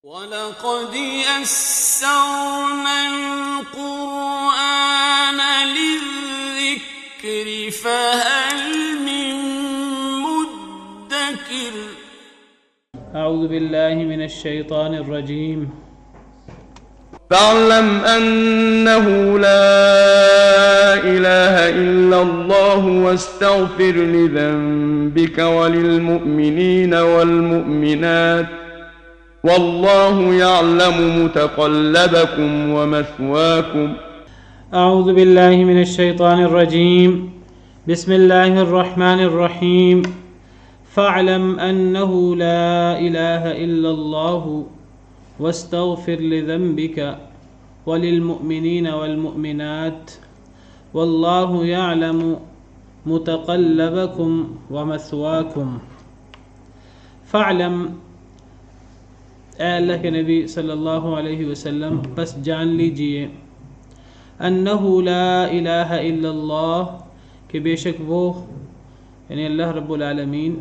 وَلَقَدْ يَسَّرْنَا الْقُرْآنَ لِلذِّكْرِ فَهَلْ مِن مُّدَّكِرٍ اعوذ باللہ من الشیطان الرجیم فاعلم انه لا اله الا الله واستغفر لذنبك وللمؤمنین والمؤمنات والله يعلم متقلبكم ومثواكم اعوذ باللہ من الشیطان الرجیم بسم اللہ الرحمن الرحیم فاعلم انه لا الہ الا اللہ واستغفر لذنبك وللمؤمنین والمؤمنات والله يعلم متقلبكم ومثواكم فاعلم، اے اللہ کے نبی صلی اللہ علیہ وسلم بس جان لیجئے انہ لا الہ الا اللہ کہ بے شک وہ یعنی اللہ رب العالمین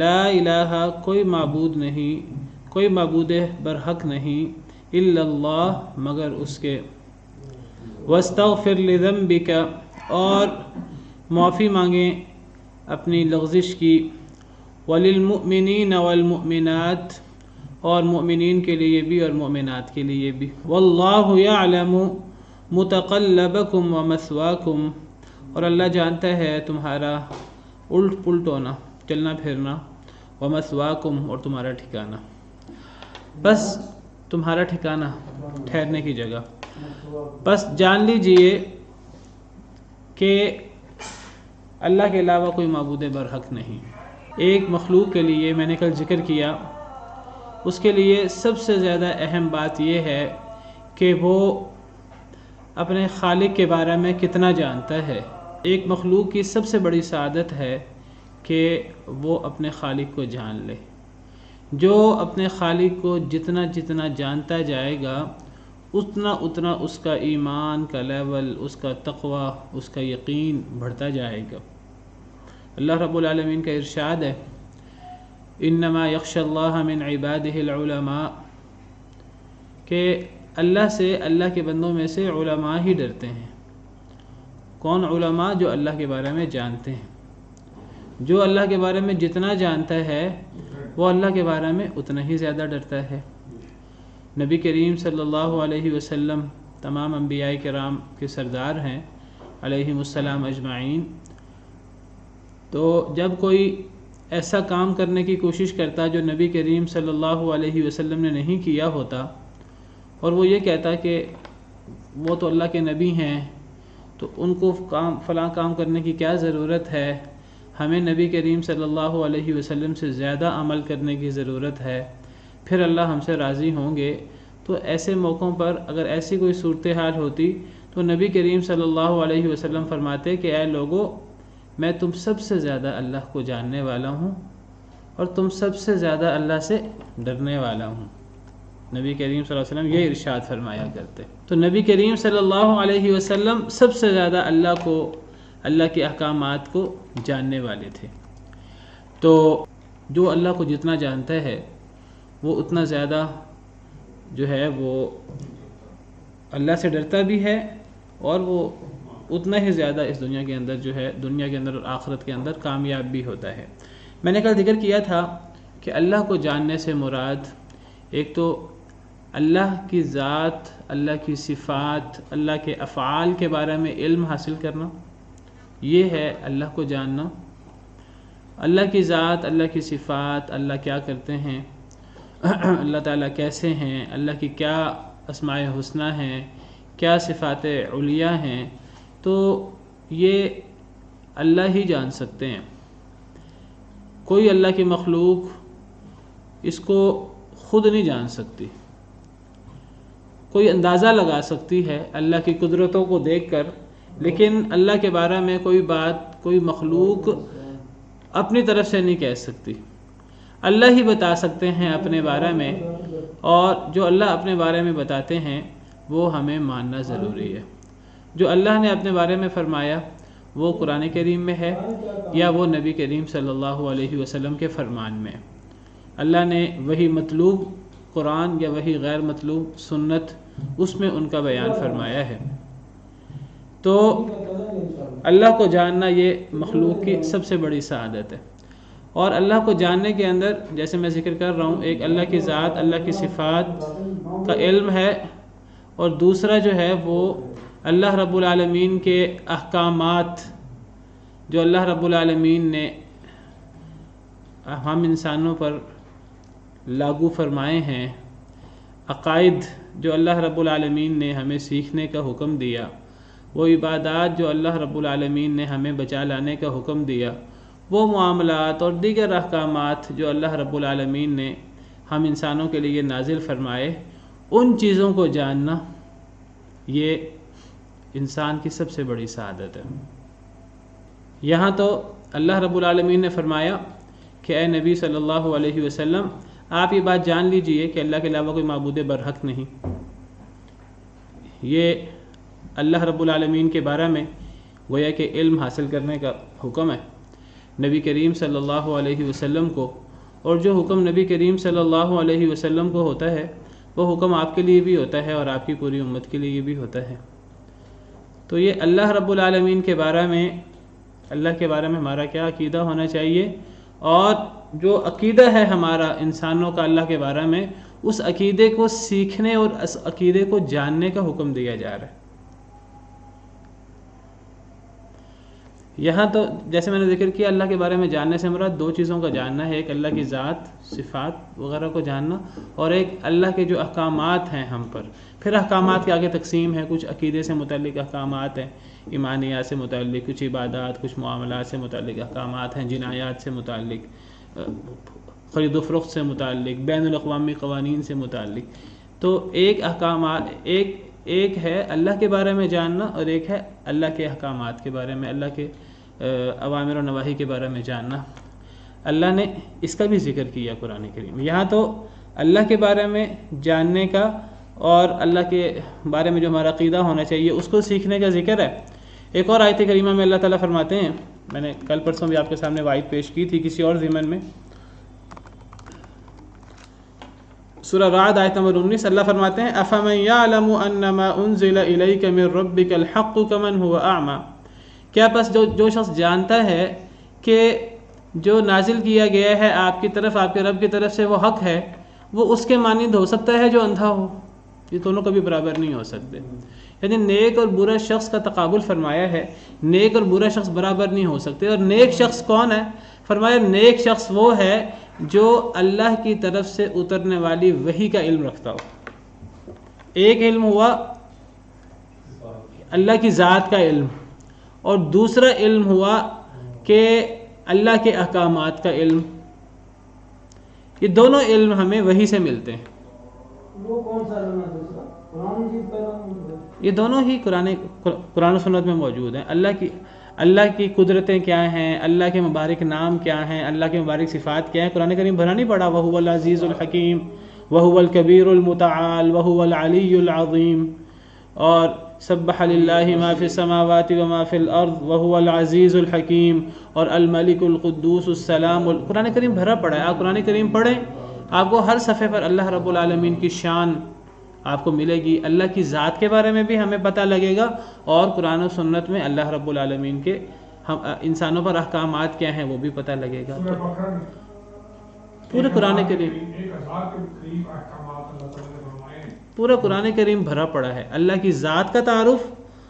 لا الہ کوئی معبود نہیں، کوئی معبود برحق نہیں الا اللہ مگر اس کے، واستغفر لذنبک اور معافی مانگیں اپنی لغزش کی، وللمؤمنین والمؤمنات اور مؤمنین کے لیے بھی اور مؤمنات کے لیے بھی، واللہ یعلم متقلبکم ومثواکم اور اللہ جانتا ہے تمہارا الٹ پلٹ ہونا، چلنا پھرنا، ومثواکم اور تمہارا ٹھکانہ، بس تمہارا ٹھکانہ ٹھہرنے کی جگہ، بس جان لیجئے کہ اللہ کے علاوہ کوئی معبود برحق نہیں۔ ایک مخلوق کے لیے میں نے کل ذکر کیا، اس کے لیے سب سے زیادہ اہم بات یہ ہے کہ وہ اپنے خالق کے بارے میں کتنا جانتا ہے۔ ایک مخلوق کی سب سے بڑی سعادت ہے کہ وہ اپنے خالق کو جان لے۔ جو اپنے خالق کو جتنا جتنا جانتا جائے گا اتنا اتنا اس کا ایمان کا لیول، اس کا تقوی، اس کا یقین بڑھتا جائے گا۔ اللہ رب العالمین کا ارشاد ہے انما یخشی اللہ من عبادہ العلماء کہ اللہ سے، اللہ کے بندوں میں سے علماء ہی ڈرتے ہیں۔ کون علماء؟ جو اللہ کے بارے میں جانتے ہیں۔ جو اللہ کے بارے میں جتنا جانتا ہے وہ اللہ کے بارے میں اتنا ہی زیادہ ڈرتا ہے۔ نبی کریم صلی اللہ علیہ وسلم تمام انبیاء کرام کے سردار ہیں علیہم السلام اجمعین، تو جب کوئی ایسا کام کرنے کی کوشش کرتا جو نبی کریم صلی اللہ علیہ وسلم نے نہیں کیا ہوتا، اور وہ یہ کہتا کہ وہ تو اللہ کے نبی ہیں تو ان کو فلاں کام کرنے کی کیا ضرورت ہے، ہمیں نبی کریم صلی اللہ علیہ وسلم سے زیادہ عمل کرنے کی ضرورت ہے، پھر اللہ ہم سے راضی ہوں گے۔ تو ایسے موقعوں پر اگر ایسی کوئی صورتحال ہوتی تو نبی کریم صلی اللہ علیہ وسلم فرماتے کہ اے لوگو، میں تم سب سے زیادہ اللہ کو جاننے والا ہوں اور تم سب سے زیادہ اللہ سے ڈرنے والا ہوں۔ نبی کریم صلی اللہ علیہ وسلم یہ ارشاد فرمایا کرتے۔ تو نبی کریم صلی اللہ علیہ وسلم سب سے زیادہ اللہ کو، اللہ کے احکامات کو جاننے والے تھے۔ تو جو اللہ کو جتنا جانتا ہے وہ اتنا زیادہ جو ہے وہ اللہ سے ڈرتا بھی ہے، اور وہ اتنا ہی زیادہ اس دنیا کے اندر جو ہے، دنیا کے اندر اور آخرت کے اندر کامیاب بھی ہوتا ہے۔ میں نے کل ذکر کیا تھا کہ اللہ کو جاننے سے مراد ایک تو اللہ کی ذات، اللہ کی صفات، اللہ کے افعال کے بارے میں علم حاصل کرنا، یہ ہے اللہ کو جاننا۔ اللہ کی ذات، اللہ کی صفات، اللہ کیا کرتے ہیں، اللہ تعالیٰ کیسے ہیں، اللہ کی کیا اسماء حسنی ہیں، کیا صفات علیہ ہیں، تو یہ اللہ ہی جان سکتے ہیں۔ کوئی اللہ کی مخلوق اس کو خود نہیں جان سکتی۔ کوئی اندازہ لگا سکتی ہے اللہ کی قدرتوں کو دیکھ کر، لیکن اللہ کے بارے میں کوئی بات کوئی مخلوق اپنی طرف سے نہیں کہہ سکتی۔ اللہ ہی بتا سکتے ہیں اپنے بارے میں، اور جو اللہ اپنے بارے میں بتاتے ہیں وہ ہمیں ماننا ضروری ہے۔ جو اللہ نے اپنے بارے میں فرمایا وہ قرآن کریم میں ہے یا وہ نبی کریم صلی اللہ علیہ وسلم کے فرمان میں۔ اللہ نے وہی مطلوب قرآن یا وہی غیر مطلوب سنت اس میں ان کا بیان فرمایا ہے۔ تو اللہ کو جاننا یہ مخلوق کی سب سے بڑی سعادت ہے، اور اللہ کو جاننے کے اندر جیسے میں ذکر کر رہا ہوں، ایک اللہ کی ذات، اللہ کی صفات کا علم ہے، اور دوسرا جو ہے وہ اللہ رب العالمین کے احکامات جو اللہ رب العالمین نے ہم انسانوں پر لاگو فرمائے ہیں، عقائد جو اللہ رب العالمین نے ہمیں سیکھنے کا حکم دیا، وہ عبادات جو اللہ رب العالمین نے ہمیں بچا لانے کا حکم دیا، وہ معاملات اور دیگر احکامات جو اللہ رب العالمین نے ہم انسانوں کے لیے نازل فرمائے، ان چیزوں کو جاننا یہ انسان کی سب سے بڑی سعادت ہے۔ یہاں تو اللہ رب العالمین نے فرمایا کہ اے نبی صلی اللہ علیہ وسلم، آپ یہ بات جان لیجئے کہ اللہ کے علاوہ کوئی معبود برحق نہیں۔ یہ اللہ رب العالمین کے بارے میں گویا کہ علم حاصل کرنے کا حکم ہے نبی کریم صلی اللہ علیہ وسلم کو، اور جو حکم نبی کریم صلی اللہ علیہ وسلم کو ہوتا ہے وہ حکم آپ کے لیے بھی ہوتا ہے اور آپ کی پوری امت کے لیے بھی ہوتا ہے۔ تو یہ اللہ رب العالمین کے بارے میں، اللہ کے بارے میں ہمارا کیا عقیدہ ہونا چاہیے، اور جو عقیدہ ہے ہمارا انسانوں کا اللہ کے بارے میں، اس عقیدے کو سیکھنے اور اس عقیدے کو جاننے کا حکم دیا جا رہا ہے۔ یہاں تو جیسے میں نے ذکر کیا، اللہ کے بارے میں جاننے سے مراد دو چیزوں کا جاننا ہے، ایک اللہ کی ذات، صفات وغیرہ کو جاننا، اور ایک اللہ کے جو احکامات ہیں ہم پر۔ پھر احکامات کے آگے تقسیم ہے، کچھ عقیدے سے متعلق احکامات ہیں، ایمانیات سے متعلق، کچھ عبادات، کچھ معاملات سے متعلق احکامات ہیں، جنایات سے متعلق، خرید و فروخت سے متعلق، بین الاقوامی قوانین سے متعلق۔ تو ایک احکامات ایک ہے اللہ کے بارے میں جاننا، اور ایک ہے اللہ کے احکامات کے بارے میں، اللہ کے اوامر و نواہی کے بارے میں جاننا۔ اللہ نے اس کا بھی ذکر کیا قرآن کریم۔ یہاں تو اللہ کے بارے میں جاننے کا اور اللہ کے بارے میں جو ہمارا عقیدہ ہونا چاہیے اس کو سیکھنے کا ذکر ہے۔ ایک اور آیت کریمہ میں اللہ تعالیٰ فرماتے ہیں، میں نے کل پرسوں بھی آپ کے سامنے وعید پیش کی تھی کسی اور ضمن میں، سورہ رعد آیت نمبر 19، اللہ فرماتے ہیں أَفَمَنْ يَعْلَمُ أَنَّمَا أُنزِلَ إِلَيْكَ مِنْ رَبِّكَ الْحَقُّ كَمَنْ هُوَ أَعْمَى، کیا پس جو شخص جانتا ہے کہ جو نازل کیا گیا ہے آپ کی طرف، آپ کے رب کی طرف سے وہ حق ہے، وہ اس کے مانند ہو سکتا ہے جو اندھا ہو؟ یہ دونوں کبھی برابر نہیں ہو سکتے۔ یعنی نیک اور برا شخص کا تقابل فرمایا ہے، نیک اور برا شخص برابر نہیں ہو سکتے۔ اور نیک شخص کون ہے؟ فرمایا نیک شخص وہ ہے جو اللہ کی طرف سے اترنے والی وحی کا علم رکھتا ہو۔ ایک علم ہوا اللہ کی ذات کا علم، اور دوسرا علم ہوا کہ اللہ کے احکامات کا علم۔ یہ دونوں علم ہمیں وحی سے ملتے ہیں۔ وہ کون سا علم ہے دوسرا؟ قرآن کی طرح یہ دونوں ہی قرآن و سنت میں موجود ہیں۔ اللہ کی قدرتیں کیا ہیں، اللہ کے مبارک نام کیا ہیں، اللہ کے مبارک صفات کیا ہیں، قرآن کریم بھرا نہیں پڑا، وَهُوَ الْعَزِيزُ الْحَكِيمُ وَهُوَ الْكَبِيرُ الْمُتَعَالِ وَهُوَ الْعَلِيُّ الْعَظِيمُ، اور سبح للہ ما فی السماوات وما فی الارض وهو العزیز الحکیم، اور الملک القدوس السلام۔ قرآن کریم بھرا پڑا ہے، آپ قرآن کریم پڑھیں، آپ کو ہر صفحے پر اللہ رب العالمین کی شان آپ کو ملے گی، اللہ کی ذات کے بارے میں بھی ہمیں پتہ لگے گا، اور قرآن و سنت میں اللہ رب العالمین کے انسانوں پر احکامات کیا ہیں وہ بھی پتہ لگے گا۔ تو پورے قرآن کریم، پورا قرآن کریم بھرا پڑا ہے اللہ کی ذات کا تعارف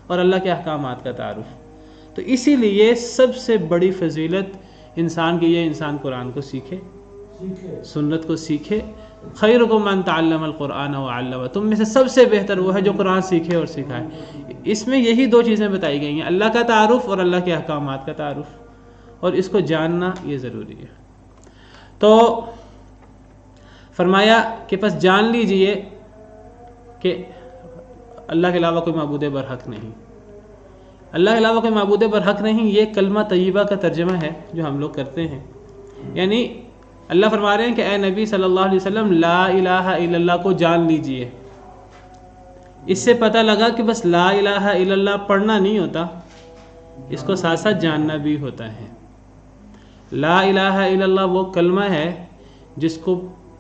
اور اللہ کے احکامات کا تعارف۔ تو اسی لیے سب سے بڑی فضیلت انسان کی یہ انسان قرآن کو سیکھے، سنت کو سیکھے۔ خیرکم من تعلم القرآن وعلمہ، تم میں سے سب سے بہتر وہ ہے جو قرآن سیکھے اور سکھائے۔ اس میں یہی دو چیزیں بتائی گئی ہیں، اللہ کا تعارف اور اللہ کے احکامات کا تعارف، اور اس کو جاننا یہ ضروری ہے۔ تو فرمایا کہ پس جان لیجئے کہ اللہ کے علاوہ کوئی معبود برحق نہیں، اللہ کے علاوہ کوئی معبود برحق نہیں۔ یہ کلمہ طیبہ کا ترجمہ ہے جو ہم لوگ کرتے ہیں، یعنی اللہ فرما رہے ہیں کہ اے نبی صلی اللہ علیہ وسلم لا الہ الا اللہ کو جان لیجئے۔ اس سے پتہ لگا کہ بس لا الہ الا اللہ پڑھنا نہیں ہوتا، اس کو ساتھ ساتھ جاننا بھی ہوتا ہے۔ لا الہ الا اللہ وہ کلمہ ہے جس کو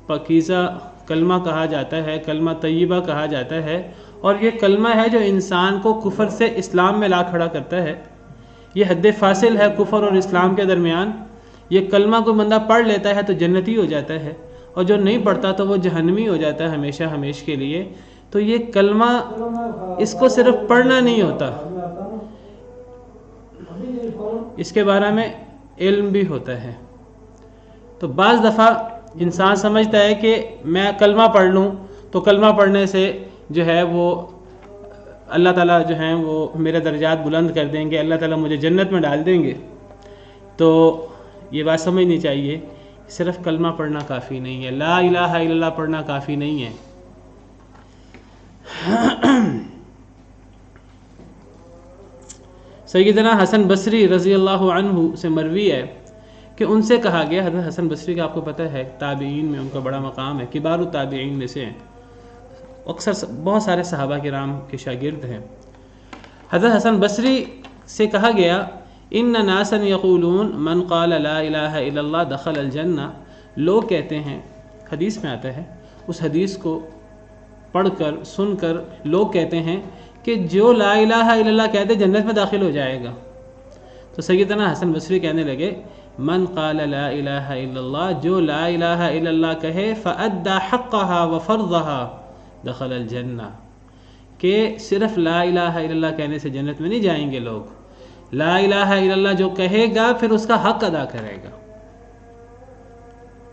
پاکیزہ کلمہ کہا جاتا ہے، کلمہ طیبہ کہا جاتا ہے، اور یہ کلمہ ہے جو انسان کو کفر سے اسلام میں لا کھڑا کرتا ہے۔ یہ حد فاصل ہے کفر اور اسلام کے درمیان۔ یہ کلمہ کوئی بندہ پڑھ لیتا ہے تو جنتی ہو جاتا ہے، اور جو نہیں پڑھتا تو وہ جہنمی ہو جاتا ہے ہمیشہ ہمیش کے لیے۔ تو یہ کلمہ اس کو صرف پڑھنا نہیں ہوتا، اس کے بارے میں علم بھی ہوتا ہے۔ تو بعض دفعہ انسان سمجھتا ہے کہ میں کلمہ پڑھ لوں تو کلمہ پڑھنے سے جو ہے وہ اللہ تعالیٰ جو ہیں وہ میرے درجات بلند کر دیں گے، اللہ تعالیٰ مجھے جنت میں ڈال دیں گے۔ تو یہ بات سمجھنی چاہیے، صرف کلمہ پڑھنا کافی نہیں ہے، لا الہ الا اللہ پڑھنا کافی نہیں ہے۔ سیدنا حسن بصری رضی اللہ عنہ سے مروی ہے کہ ان سے کہا گیا، حضرت حسن بصری کا آپ کو پتہ ہے تابعین میں ان کا بڑا مقام ہے، کبار التابعین میں سے ہیں، اکثر بہت سارے صحابہ کرام کے شاگرد ہیں۔ حضرت حسن بصری سے کہا گیا ان ناسا یقولون من قال لا الہ الا اللہ دخل الجنہ، لوگ کہتے ہیں، حدیث میں آتا ہے، اس حدیث کو پڑھ کر سن کر لوگ کہتے ہیں کہ جو لا الہ الا اللہ کہتے جنت میں داخل ہو جائے گا۔ تو سیدنا حسن بصری کہنے لگے من قال لا الہ الا اللہ، جو لا الہ الا اللہ کہے فأدى حقها وفرضها دخل الجنہ، کہ صرف لا الہ الا اللہ کہنے سے جنت میں نہیں جائیں گے لوگ، لا الہ الا اللہ جو کہے گا پھر اس کا حق ادا کرے گا،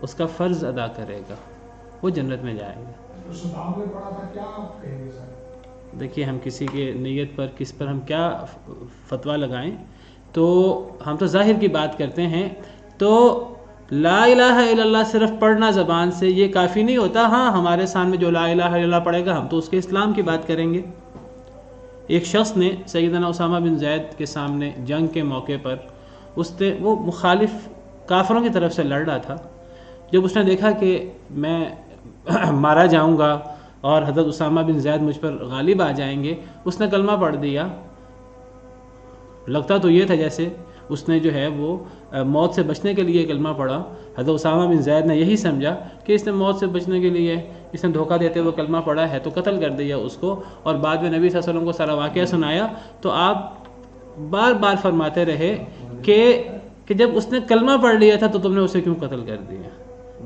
اس کا فرض ادا کرے گا، وہ جنت میں جائے گا۔ دیکھیے ہم کسی کے نیت پر کس پر ہم کیا فتویٰ لگائیں، تو ہم تو ظاہر کی بات کرتے ہیں۔ تو لا الہ الا اللہ صرف پڑھنا زبان سے یہ کافی نہیں ہوتا، ہاں ہمارے سامنے جو لا الہ الا اللہ پڑھے گا ہم تو اس کے اسلام کی بات کریں گے۔ ایک شخص نے سیدنا اسامہ بن زید کے سامنے جنگ کے موقع پر وہ مخالف کافروں کی طرف سے لڑ رہا تھا، جب اس نے دیکھا کہ میں مارا جاؤں گا اور حضرت اسامہ بن زید مجھ پر غالب آ جائیں گے، اس نے کلمہ پڑھ دیا۔ لگتا تو یہ تھا جیسے اس نے جو ہے وہ موت سے بچنے کے لیے کلمہ پڑھا۔ حضرت اسامہ بن زید نے یہی سمجھا کہ اس نے موت سے بچنے کے لیے، اس نے دھوکہ دیتے ہوئے کلمہ پڑھا ہے تو قتل کر دیا اس کو، اور بعد میں نبی صلی اللہ علیہ وسلم کو سارا واقعہ سنایا تو آپ بار بار فرماتے رہے کہ جب اس نے کلمہ پڑھ لیا تھا تو تم نے اسے کیوں قتل کر دیا،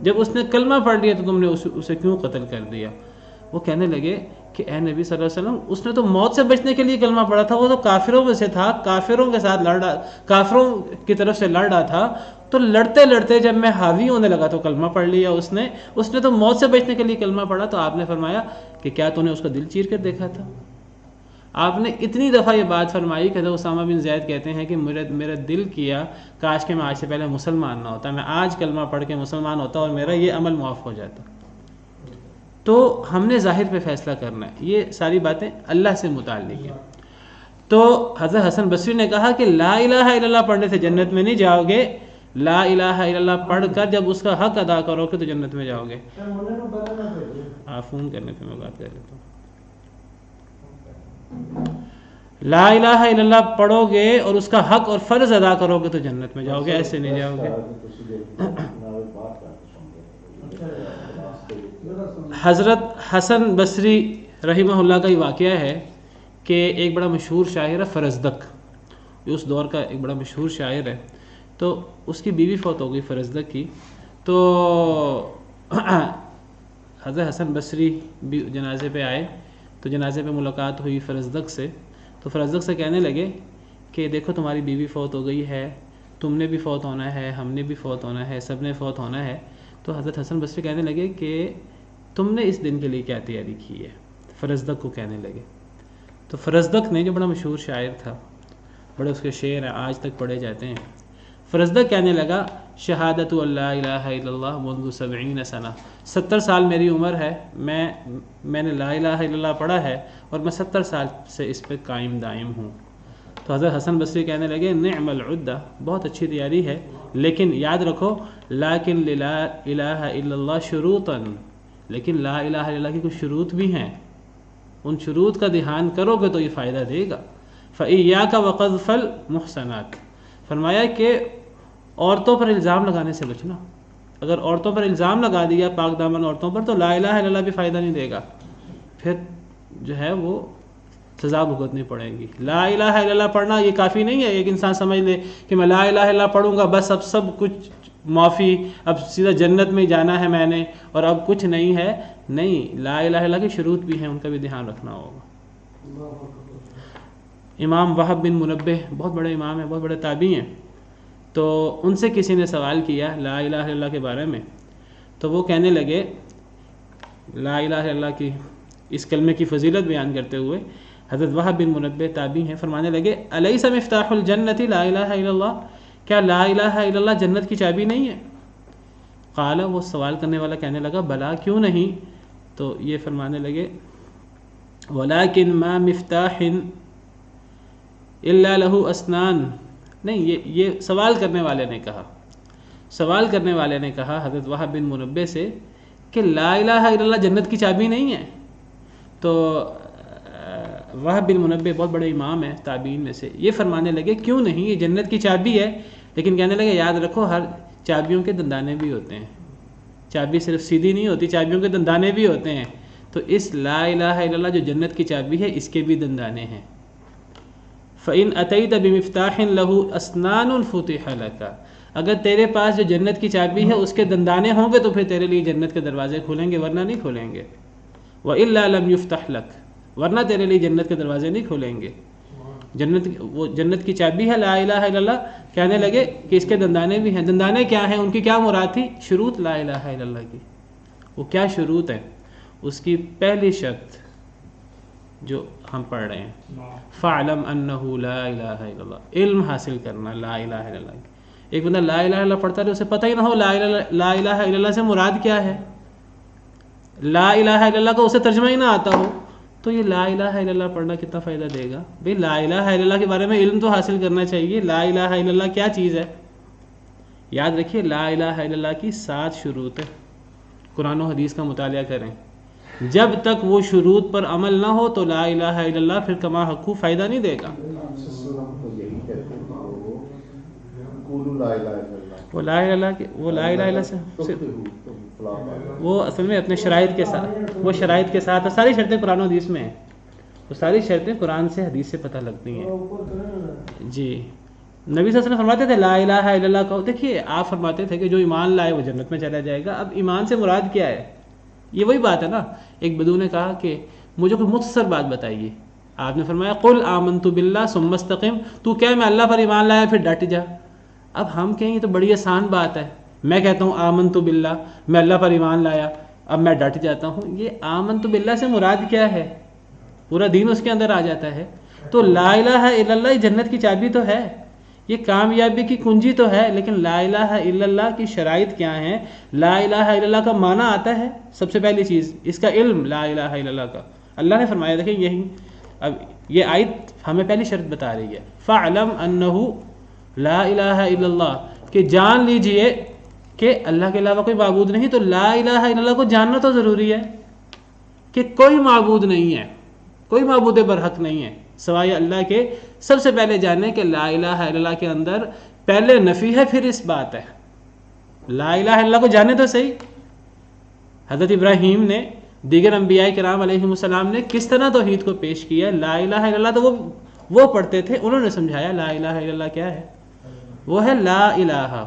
جب اس نے کلمہ پڑھ لیا تو تم نے اسے کیوں قتل کر دیا۔ وہ کہنے لگے کہ اے نبی صلی اللہ علیہ وسلم، اس نے تو موت سے بچنے کے لیے کلمہ پڑھا تھا، وہ تو کافروں میں سے تھا، کافروں کے ساتھ لڑ رہا، کافروں کی طرف سے لڑ رہا تھا، تو لڑتے لڑتے جب میں حاوی ہونے لگا تو کلمہ پڑھ لیا اس نے تو موت سے بچنے کے لیے کلمہ پڑھا۔ تو آپ نے فرمایا کہ کیا تو نے اس کا دل چیر کر دیکھا تھا؟ آپ نے اتنی دفعہ یہ بات فرمائی کہ اسامہ بن زید کہتے ہیں کہ میرا دل کیا کاش کہ میں آج سے پہلے مسلمان نہ ہوتا، میں آج کلمہ پڑھ کے مسلمان ہوتا اور میرا یہ عمل معاف ہو جاتا۔ تو ہم نے ظاہر پہ فیصلہ کرنا ہے، یہ ساری باتیں اللہ سے متعلق ہیں۔ تو حضرت حسن بصری نے کہا کہ لا الہ الا اللہ پڑھنے سے جنت میں نہیں جاؤ گے، لا الہ الا اللہ پڑھ کر جب اس کا حق ادا کرو گے تو جنت میں جاؤ گے۔ آپ فون کرنے پہ میں بات کر لیتا ہوں۔ لا الہ الا اللہ پڑھو گے اور اس کا حق اور فرض ادا کرو گے تو جنت میں جاؤ گے، ایسے نہیں جاؤ گے۔ حضرت حسن بصری رحمہ اللہ کا یہ واقعہ ہے کہ ایک بڑا مشہور شاعر ہے فرزدق، اس دور کا ایک بڑا مشہور شاعر ہے، تو اس کی بیوی فوت ہو گئی فرزدق کی، تو حضرت حسن بصری بھی جنازے پہ آئے، تو جنازے پہ ملاقات ہوئی فرزدق سے، تو فرزدق سے کہنے لگے کہ دیکھو تمہاری بیوی فوت ہو گئی ہے، تم نے بھی فوت ہونا ہے، ہم نے بھی فوت ہونا ہے، سب نے فوت ہونا ہے۔ تو حضرت حسن بصری کہنے لگے کہ تم نے اس دن کے لیے کیا تیاری کی ہے، فرزدق کو کہنے لگے۔ تو فرزدق نے، جو بڑا مشہور شاعر تھا، بڑے اس کے شعر ہیں آج تک پڑھے جاتے ہیں، فرزدق کہنے لگا شہادت اللہ الہ الا اللہ منذ 70 سنہ، 70 سال میری عمر ہے، میں نے لا الہ الا اللہ پڑھا ہے اور میں 70 سال سے اس پہ قائم دائم ہوں۔ تو حضرت حسن بصری کہنے لگے نعم العدہ، بہت اچھی تیاری ہے، لیکن یاد رکھو لیکن لا الہ الا اللہ شروطاً، لیکن لا الہ الا اللہ کی کچھ شروط بھی ہیں، ان شروط کا دھیان کرو گے تو یہ فائدہ دے گا۔ فَإِيَّاكَ وَقَذْفَ الْمُحْصَنَاتِ، فرمایا کہ عورتوں پر الزام لگانے سے بچنا، اگر عورتوں پر الزام لگا دیا پاک دامن عورتوں پر تو لا الہ الا اللہ بھی فائدہ نہیں دے گا، پھر جو ہے وہ سزا بھگتنی پڑے گی۔ لا الہ الا اللہ پڑھنا یہ کافی نہیں ہے، ایک انسان سمجھ لے کہ میں لا الہ الا اللہ پڑھوں گا بس اب سب کچھ معافی، اب سیدھا جنت میں جانا ہے میں نے اور اب کچھ نہیں ہے۔ نہیں، لا الہ الا اللہ کے شروط بھی ہیں، ان کا بھی دھیان رکھنا ہوگا۔ امام وہب بن منبہ بہت بڑے امام ہیں، بہت بڑے تابعی ہیں، تو ان سے کسی نے سوال کیا لا الہ الا اللہ کے بارے میں، تو وہ کہنے لگے لا الہ الا اللہ کی اس کلمے کی فضیلت بیان کرتے ہوئے، حضرت وہب بن منبہ تابعی ہیں، فرمانے لگے الیس مفتاح الجنت لا الہ الا اللہ، کیا لا الہ الا اللہ جنت کی چابی نہیں ہے؟ قال، وہ سوال کرنے والا کہنے لگا بلا، کیوں نہیں؟ تو یہ فرمانے لگے ولیکن ما مفتاح الا له اسنان، نہیں، یہ سوال کرنے والے نے کہا، سوال کرنے والے نے کہا حضرت وہب بن منبہ سے کہ لا الہ الا اللہ جنت کی چابی نہیں ہے۔ تو وہب بن منبہ بہت بڑے امام ہیں تابعین میں سے، یہ فرمانے لگے کیوں نہیں، یہ جنت کی چابی ہے، لیکن کہنے لگے یاد رکھو ہر چابیوں کے دندانے بھی ہوتے ہیں، چابی صرف سیدھی نہیں ہوتی، چابیوں کے دندانے بھی ہوتے ہیں، تو اس لا الہ الا اللہ جو جنت کی چابی ہے اس کے بھی دندانے ہیں۔ فَإِنْ أَتَيْتَ بِمِفْتَاحٍ لَهُ أَسْنَانٌ فُتِحَ لَكَ، اگر تیرے پاس جو جنت کی چابی ہے اس کے دندانے ہوں گے تو پھر تیرے لیے جنت کے دروازے کھولیں گے، ورنہ نہیں کھولیں گے۔ وَإِلَّا لَمْ يُفْتَحْ لَكَ، ورنہ تیرے لیے جنت کے دروازے نہیں کھولیں گے۔ وہ جنت کی چابی ہے لا الہ الا اللہ، کہنے لگے کہ اس کے دندانے بھی ہیں، دندانے کیا ہیں، ان کی کیا مراد تھی؟ شروط لا الہ الا اللہ کی۔ وہ کیا شروط ہیں؟ اس کی پہلی شرط جو ہم پڑھ رہے ہیں فَعْلَمْ أَنَّهُ لَا إِلَهَ إِلَّا اللَّهِ، علم حاصل کرنا لا الہ الا اللہ کی۔ ایک بندہ لا الہ الا اللہ پڑھتا رہے، اسے پتہ ہی نہ ہو لا الہ الا اللہ سے مراد کیا ہے، لا الہ الا اللہ کا اسے ترجمہ ہی نہ آتا ہو، تو یہ لا الہ الا اللہ پڑھنا کتنا فائدہ دے گا؟ بھئی لا الہ الا اللہ کے بارے میں علم تو حاصل کرنا چاہیے، لا الہ الا اللہ کیا چیز ہے؟ یاد رکھیے لا الہ الا اللہ کی 7 شروط ہیں، قرآن و حدیث کا مطالعہ کریں، جب تک وہ شروط پر عمل نہ ہو تو لا الہ الا اللہ پھر کما حقو فائدہ نہیں دے گا۔ وہ لا الہ الا اللہ سے وہ اصل میں اپنے شرائط کے ساتھ، وہ شرائط کے ساتھ ساری شرطیں قرآن و حدیث میں ہیں، وہ ساری شرطیں قرآن سے حدیث سے پتہ لگتی ہیں۔ جی نبی صلی اللہ علیہ وسلم فرماتے تھے لا الہ الا اللہ کو، دیکھیے آپ فرماتے تھے کہ جو ایمان لائے وہ جنت میں چلا جائے گا، اب ایمان سے مراد کیا ہے؟ یہ وہی بات ہے نا، ایک بدو نے کہا کہ مجھے کوئی مختصر بات بتائیے، آپ نے فرمایا قل آمنت باللہ ثم استقم، تو کہہ میں اللہ پر ایمان لایا پھر ڈٹ جا۔ اب ہم کہیں یہ تو بڑی آسان بات ہے، میں کہتا ہوں آمنت باللہ، میں اللہ پر ایمان لایا، اب میں ڈٹ جاتا ہوں، یہ آمنت باللہ سے مراد کیا ہے؟ پورا دین اس کے اندر آ جاتا ہے۔ تو لا الہ الا اللہ جنت کی چابی تو ہے، یہ کامیابی کی کنجی تو ہے، لیکن لا الہ الا اللہ کی شرائط کیا ہیں؟ لا الہ الا اللہ کا معنی آتا ہے سب سے پہلی چیز، اس کا علم لا الہ الا اللہ کا۔ اللہ نے فرمایا دیکھیں یہی، اب یہ آیت ہمیں پہلی شرط بتا رہی ہے فَعْلَمْ أَنَّهُ لَا إِلَهَ إِلَّا اللَّهِ، کہ جان لیجئے کہ اللہ کے علاوہ کوئی معبود نہیں، تو لا الہ الا اللہ کو جاننا تو ضروری ہے کہ کوئی معبود نہیں ہے، کوئی معبود برحق نہیں ہے سوائے اللہ کے۔ سب سے پہلے جانیں کہ لا الہ الا اللہ کے اندر پہلے نفی ہے پھر اس بات ہے، لا الہ الا اللہ کو جانے تو صحیح۔ حضرت ابراہیم نے، دیگر انبیاء کرام علیہم السلام نے کس طرح توحید کو پیش کیا؟ لا الہ الا اللہ تو وہ پڑھتے تھے، انہوں نے سمجھایا لا الہ الا اللہ کیا ہے، وہ ہے لا الہ،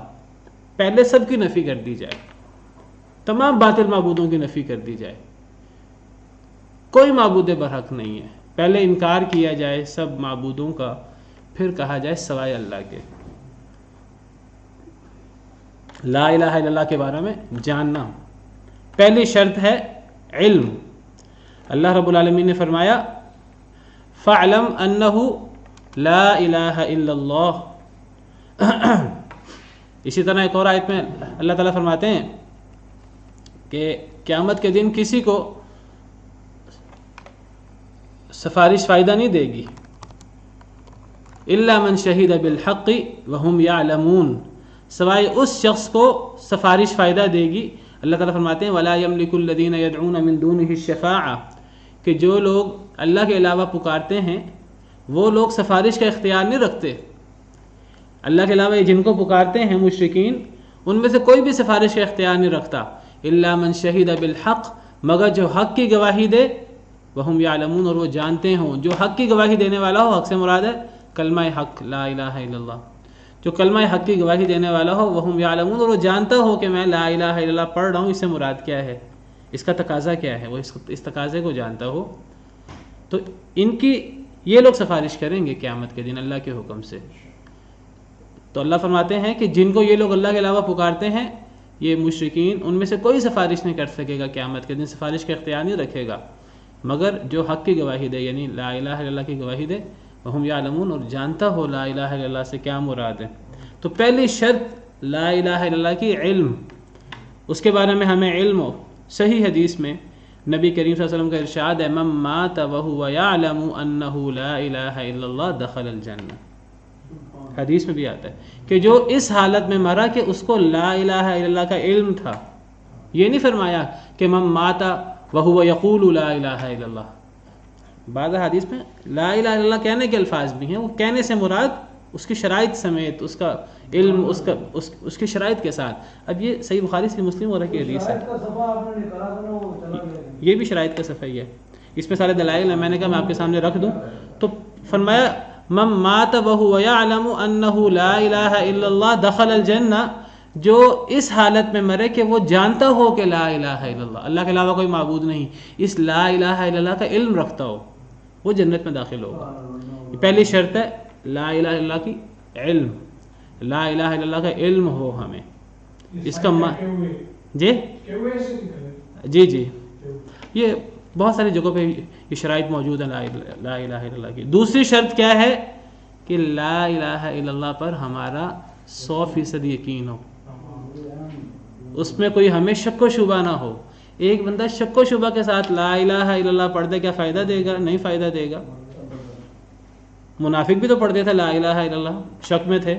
پہلے سب کی نفی کر دی جائے، تمام باطل معبودوں کی نفی کر دی جائے، کوئی معبود برحق نہیں ہے، پہلے انکار کیا جائے سب معبودوں کا، پھر کہا جائے سوائے اللہ کے۔ لا الہ الا اللہ کے بارے میں جاننا، پہلی شرط ہے علم۔ اللہ رب العالمین نے فرمایا فَعْلَمْ أَنَّهُ لَا إِلَهَ إِلَّا اللَّهُ۔ اسی طرح ایک اور آیت میں اللہ تعالیٰ فرماتے ہیں کہ قیامت کے دن کسی کو سفارش فائدہ نہیں دے گی، إِلَّا مَنْ شَهِدَ بِالْحَقِّ وَهُمْ يَعْلَمُونَ، سوائے اس شخص کو سفارش فائدہ دے گی۔ اللہ تعالیٰ فرماتے ہیں وَلَا يَمْلِكُ الَّذِينَ يَدْعُونَ مِن دُونِهِ الشَّفَاعَةَ، کہ جو لوگ اللہ کے علاوہ پکارتے ہیں وہ لوگ سفارش کا اختیار نہیں رکھتے۔ اللہ کے علاوہ جن کو پکارتے ہیں مشرکین، ان میں سے کوئی بھی سفارش کا اختیار نہیں رکھتا الا من شہد بالحق، مگر جو حق کی گواہی دے، وہم یعلمون، اور وہ جانتے ہوں. جو حق کی گواہی دینے والا ہو، حق سے مراد ہے کلمہ حق لا الہ الا اللہ، جو کلمہ حق کی گواہی دینے والا ہو، وہم یعلمون، اور وہ جانتا ہو کہ میں لا الہ الا اللہ پڑھ رہا ہوں، اس سے مراد کیا ہے، اس کا تقاضا کیا ہے، وہ اس تقاضے کو جانتا ہو. تو ان کی یہ لوگ سفارش کریں گے قیامت کے دن اللہ کے حکم سے. تو اللہ فرماتے ہیں کہ جن کو یہ لوگ اللہ کے علاوہ پکارتے ہیں، یہ مشرکین، ان میں سے کوئی سفارش نہیں کر سکے گا قیامت کے دن، سفارش کا اختیار نہیں رکھے گا مگر جو حق کی گواہی دے، یعنی لا الہ الا اللہ کی گواہی دے، وہم یعلمون، اور جانتا ہو لا الہ الا اللہ سے کیا مراد ہے. تو پہلی شرط لا الہ الا اللہ کی علم، اس کے بارے میں ہمیں علم ہو. صحیح حدیث میں نبی کریم صلی اللہ علیہ وسلم کا ارشاد ہے من مات وهو يعلم انه لا الہ الا اللہ دخل الجنہ. حدیث میں بھی آتا ہے کہ جو اس حالت میں مرا کہ اس کو لا الہ الا اللہ کا علم تھا. یہ نہیں فرمایا کہ من مات وهو يقول لا الہ الا اللہ. بعض حدیث میں لا الہ الا اللہ کہنے کے الفاظ بھی ہیں، وہ کہنے سے مراد اس کی شرائط سمیت، اس کا علم، اس کی شرائط کے ساتھ. اب یہ صحیح بخاری سے مسلم اور کی حدیث ہے، یہ بھی شرائط کا صفحہ ہی ہے، اس میں سارے دلائل ہیں. میں نے کہا میں آپ کے سامنے رکھ دوں. تو فرمایا من مات وهو يعلم انه لا الہ الا اللہ دخل الجنہ، جو اس حالت میں مرے کہ وہ جانتا ہو کہ لا الہ الا اللہ، اللہ کے علاوہ کوئی معبود نہیں، اس لا الہ الا اللہ کا علم رکھتا ہو، وہ جنت میں داخل ہوگا. پہلی شرط ہے لا الہ الا اللہ کی علم، لا الہ الا اللہ کا علم ہو ہمیں. اس کا جی یہ بہت ساری جگہوں پہ یہ شرائط موجود ہے لا الہ الا اللہ کی. دوسری شرط کیا ہے کہ لا الہ الا اللہ پر ہمارا 100% یقین ہو، اس میں کوئی ہمیں شک و شبہ نہ ہو. ایک بندہ شک و شبہ کے ساتھ لا الہ الا اللہ پڑھ دے، کیا فائدہ دے گا؟ نہیں فائدہ دے گا. منافق بھی تو پڑھتے تھے لا الہ الا اللہ، شک میں تھے.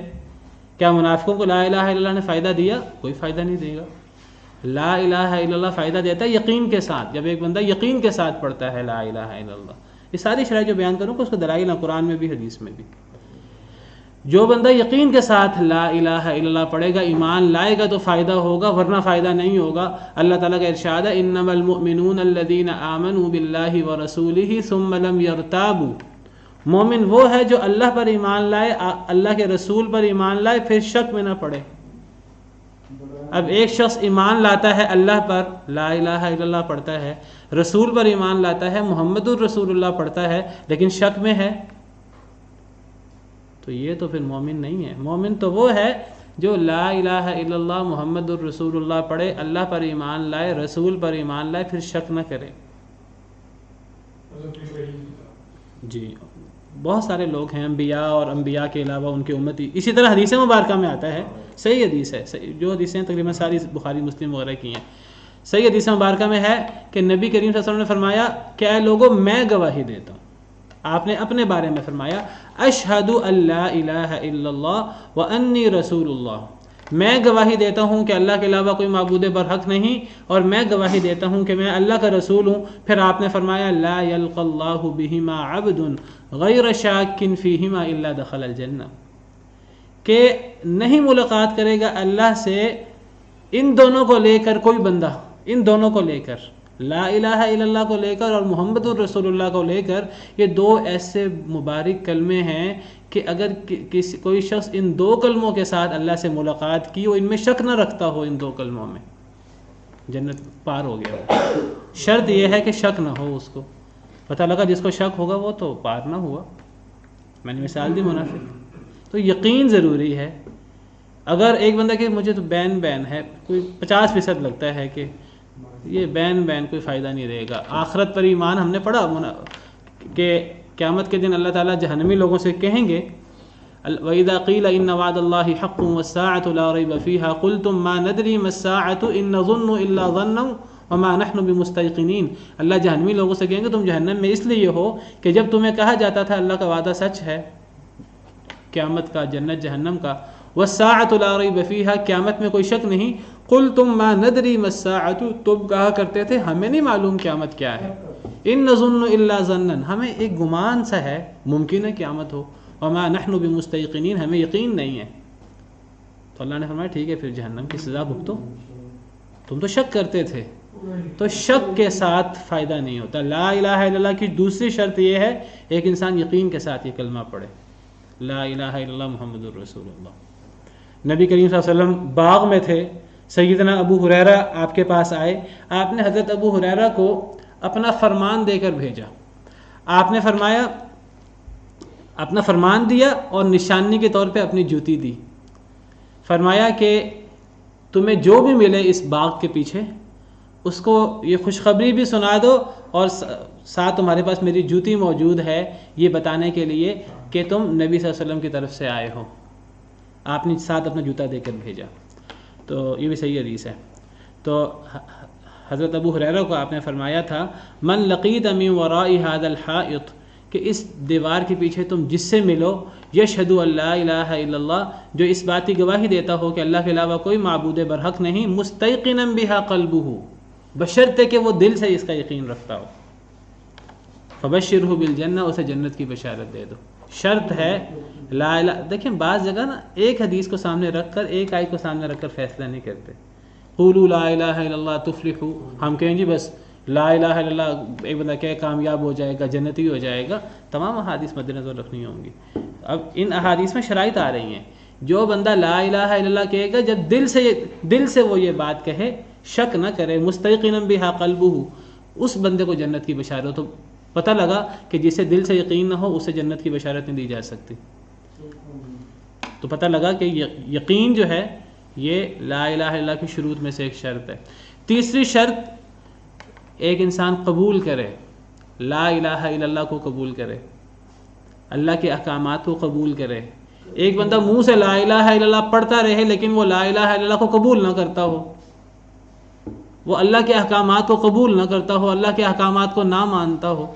کیا منافقوں کو لا الہ الا اللہ نے فائدہ دیا؟ کوئی فائدہ نہیں دے گا. لا الہ الا اللہ فائدہ دیتا ہے یقین کے ساتھ، جب ایک بندہ یقین کے ساتھ پڑھتا ہے لا الہ الا اللہ. یہ ساری شرائط جو بیان کروں گا اس کو دلائل ہیں قرآن میں بھی حدیث میں بھی. جو بندہ یقین کے ساتھ لا الہ الا اللہ پڑھے گا، ایمان لائے گا تو فائدہ ہوگا، ورنہ فائدہ نہیں ہوگا. اللہ تعالیٰ کا ارشاد ہے انما المؤمنون الذین آمنوا باللہ ورسولہ ثم لم یرتابوا. مومن وہ ہے جو اللہ پر ایمان لائے، اللہ کے رسول پر ایمان لائے، پھر شک میں نہ پڑے. اب ایک شخص ایمان لاتا ہے اللہ پر، لا الہ الا اللہ پڑھتا ہے، رسول پر ایمان لاتا ہے، محمد الرسول اللہ پڑھتا ہے، لیکن شک میں ہے، تو یہ تو پھر مومن نہیں ہے. مومن تو وہ ہے جو لا الہ الا اللہ محمد الرسول اللہ پڑھے، اللہ پر ایمان لائے، رسول پر ایمان لائے، پھر شک نہ کرے. جی بہت سارے لوگ ہیں انبیاء اور انبیاء کے علاوہ ان کے امتی. اسی طرح حدیث مبارکہ میں آتا ہے، صحیح حدیث ہے، جو حدیثیں تقریباً ساری بخاری مسلم وغیرہ کی ہیں، صحیح حدیث مبارکہ میں ہے کہ نبی کریم صلی اللہ علیہ وسلم نے فرمایا کہ اے لوگوں میں گواہی دیتا ہوں. آپ نے اپنے بارے میں فرمایا اشہد ان لا الہ الا اللہ وانی رسول اللہ، میں گواہی دیتا ہوں کہ اللہ کے علاوہ کوئی معبود برحق نہیں، اور میں گواہی دیتا ہوں کہ میں اللہ کا رسول ہوں. پھر آپ نے فرمایا لا یلقى اللہ بہما عبد غیر شاک فیہما الا دخل الجنہ، کہ نہیں ملاقات کرے گا اللہ سے ان دونوں کو لے کر کوئی بندہ، ان دونوں کو لے کر، لا الہ الا اللہ کو لے کر اور محمد الرسول اللہ کو لے کر. یہ دو ایسے مبارک کلمے ہیں کہ اگر کوئی شخص ان دو کلموں کے ساتھ اللہ سے ملاقات کی، وہ ان میں شک نہ رکھتا ہو، ان دو کلموں میں، جنت پار ہو گیا ہو. شرط یہ ہے کہ شک نہ ہو. اس کو پتہ لگا جس کو شک ہوگا وہ تو پار نہ ہوا. میں نے مثال دی منافق. تو یقین ضروری ہے. اگر ایک بندہ کہ مجھے تو بین ہے، کوئی 50% لگتا ہے کہ یہ بین کوئی فائدہ نہیں رہے گا. آخرت پر ایمان ہم نے پڑھا کہ قیامت کے دن اللہ تعالیٰ جہنمی لوگوں سے کہیں گے وَإِذَا قِيلَ إِنَّ وَعْدَ اللَّهِ حَقٌّ وَالسَّاعَةُ لَا رَيْبَ فِيهَا قُلْتُم مَّا نَدْرِي مَا السَّاعَةُ إِن نَّظُنُّ إِلَّا ظَنًّا وَمَا نَحْنُ بِمُسْتَيْقِنِينَ. اللہ جہنمی لوگوں سے کہیں گے تم جہنم میں اس لیے ہو کہ جب تمہیں کہا جاتا تھا اللہ کا وعدہ سچ ہے، قیامت کا، جنت جہنم کا، وَالسَّاعَةُ لَا رَيْبَ فِيهَا قیامت میں کوئی شک نہیں، قُلْتُم مَّا نَدْرِي مَا السَّاعَةُ تم کہا کرتے تھے ہمیں نہیں معلوم قیامت کیا ہے، ان نظن الا ظنا ہمیں ایک گمان سا ہے، ممکن ہے قیامت ہو، وما نحن بمستيقنين ہمیں یقین نہیں ہے. تو تو اللہ نے فرمایا ٹھیک ہے پھر جہنم کی سزا بھگتو، تم تو شک کرتے تھے. تو شک کے ساتھ فائدہ نہیں ہوتا. لا الہ الا اللہ کی دوسری شرط یہ ہے ایک انسان یقین کے ساتھ یہ کلمہ پڑھے، لا الہ الا اللہ محمد الرسول اللہ. نبی کریم صلی اللہ علیہ وسلم باغ میں تھے، سیدنا ابو ہریرہ آپ کے پاس آئے، آپ نے حضرت ابو ہریرہ کو اپنا فرمان دے کر بھیجا. آپ نے فرمایا اپنا فرمان دیا اور نشانی کے طور پہ اپنی جوتی دی. فرمایا کہ تمہیں جو بھی ملے اس باغ کے پیچھے اس کو یہ خوشخبری بھی سنا دو اور ساتھ تمہارے پاس میری جوتی موجود ہے یہ بتانے کے لیے کہ تم نبی صلی اللہ علیہ وسلم کی طرف سے آئے ہو. آپ نے ساتھ اپنا جوتا دے کر بھیجا. تو یہ بھی صحیح حدیث ہے. تو حضرت ابو ہریرہ کو آپ نے فرمایا تھا من لقیت من وراء هذا الحائط، کہ اس دیوار کے پیچھے تم جس سے ملو یشہد ان لا الہ الا اللہ، جو اس بات کی گواہی دیتا ہو کہ اللہ کے علاوہ کوئی معبود برحق نہیں، مستیقنا بها قلبہ، بشرطے کہ وہ دل سے اس کا یقین رکھتا ہو، فبشرہ بالجنہ، اسے جنت کی بشارت دے دو. شرط ہے لا الہ. دیکھیں بعض جگہ نا ایک حدیث کو سامنے رکھ کر ایک آیت کو سامنے رکھ کر فیصلہ نہیں کرتے. قولوا لا الہ الا اللہ تفلحوا، ہم کہیں جی بس لا الہ الا اللہ ایک بندہ کہ کامیاب ہو جائے گا، جنتی ہو جائے گا. تمام احادیث مد نظر رکھنی ہوں گی. اب ان احادیث میں شرائط آ رہی ہیں. جو بندہ لا الہ الا اللہ کہے گا جب دل سے وہ یہ بات کہے، شک نہ کرے، مستیقنا بها قلبہ، اس بندے کو جنت کی بشارت. تو پتہ لگا کہ جسے دل سے یقین نہ ہو اسے جنت کی بشارت نہیں دی جا سکتی. تو پتہ لگا کہ یقین جو ہے یہ لا الہ الا اللہ کی شروط میں سے ایک شرط ہے. تیسری شرط ایک انسان قبول کرے، لا الہ الا اللہ کو قبول کرے، اللہ کے احکامات کو قبول کرے. ایک بندہ منہ سے لا الہ الا اللہ پڑھتا رہے لیکن وہ لا الہ الا اللہ کو قبول نہ کرتا ہو، وہ اللہ کے احکامات کو قبول نہ کرتا ہو، اللہ کے احکامات کو نہ مانتا ہو.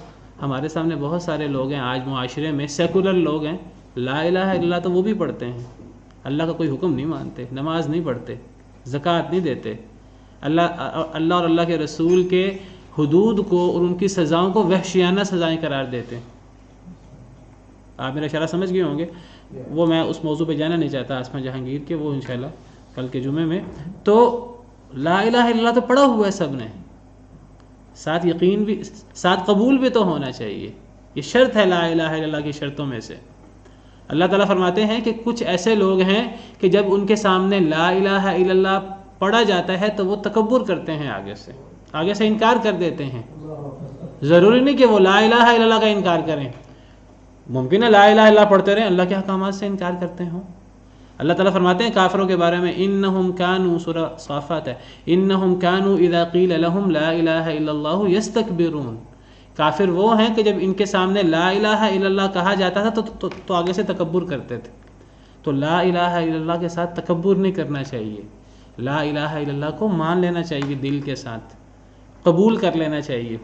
ہمارے سامنے بہت سارے لوگ ہیں آج معاشرے میں، سیکولر لوگ ہیں، لا الہ الا اللہ تو وہ بھی پڑھتے ہیں، اللہ کا کوئی حکم نہیں مانتے، نماز نہیں پڑھتے، زکوٰۃ نہیں دیتے، اللہ اور اللہ کے رسول کے حدود کو اور ان کی سزاؤں کو وحشیانہ سزائیں قرار دیتے ہیں. آپ میرا اشارہ سمجھ گئے ہوں گے. وہ میں اس موضوع پہ جانا نہیں چاہتا آسما جہانگیر کے، وہ انشاءاللہ کل کے جمعے میں. تو لا الہ الا اللہ تو پڑھا ہوا ہے سب نے، ساتھ یقین بھی، ساتھ قبول بھی تو ہونا چاہیے. یہ شرط ہے لا الہ الا اللہ کی شرطوں میں سے. اللہ تعالیٰ فرماتے ہیں کہ کچھ ایسے لوگ ہیں کہ جب ان کے سامنے لا الہ الا اللہ پڑھا جاتا ہے تو وہ تکبر کرتے ہیں، آگے سے انکار کر دیتے ہیں. ضروری نہیں کہ وہ لا الہ الا اللہ کا انکار کریں، ممکن ہے لا الہ الا اللہ پڑھتے رہیں، اللہ کے احکامات سے انکار کرتے ہوں. اللہ تعالیٰ فرماتے ہیں کافروں کے بارے میں انہم کانوا، سورہ صافات ہے، انہم کانوا اذا قیل لہم لا الہ الا اللہ یستکبرون. کافر وہ ہیں کہ جب ان کے سامنے لا الہ الا اللہ کہا جاتا تھا تو آگے سے تکبر کرتے تھے. تو لا الہ الا اللہ کے ساتھ تکبر نہیں کرنا چاہیے. لا الہ الا اللہ کو مان لینا چاہیے، دل کے ساتھ قبول کر لینا چاہیے.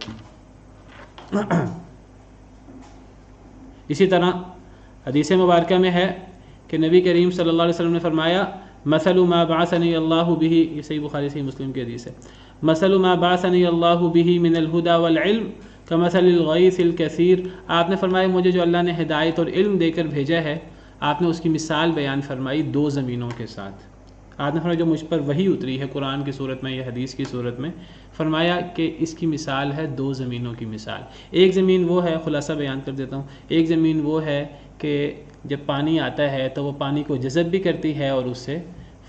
اسی طرح حدیث مبارکہ میں ہے کہ نبی کریم صلی اللہ علیہ وسلم نے فرمایا مثل ما بعثنی اللہ بہ، یہ صحیح بخاری صحیح مسلم کی حدیث ہے، مثل ما بعثنی اللہ بہ من الہدی والعلم کمثل الغیث الکثیر. آپ نے فرمایا مجھے جو اللہ نے ہدایت اور علم دے کر بھیجا ہے، آپ نے اس کی مثال بیان فرمائی دو زمینوں کے ساتھ. آپ نے فرمایا جو مجھ پر وحی اتری ہے قرآن کی صورت میں یا حدیث کی صورت میں، فرمایا کہ اس کی مثال ہے دو زمینوں کی مثال. ایک زمین وہ ہے، خلاصہ بیان کر دیتا ہوں، ایک زمین وہ ہے کہ جب پانی آتا ہے تو وہ پانی کو جذب بھی کرتی ہے اور اس سے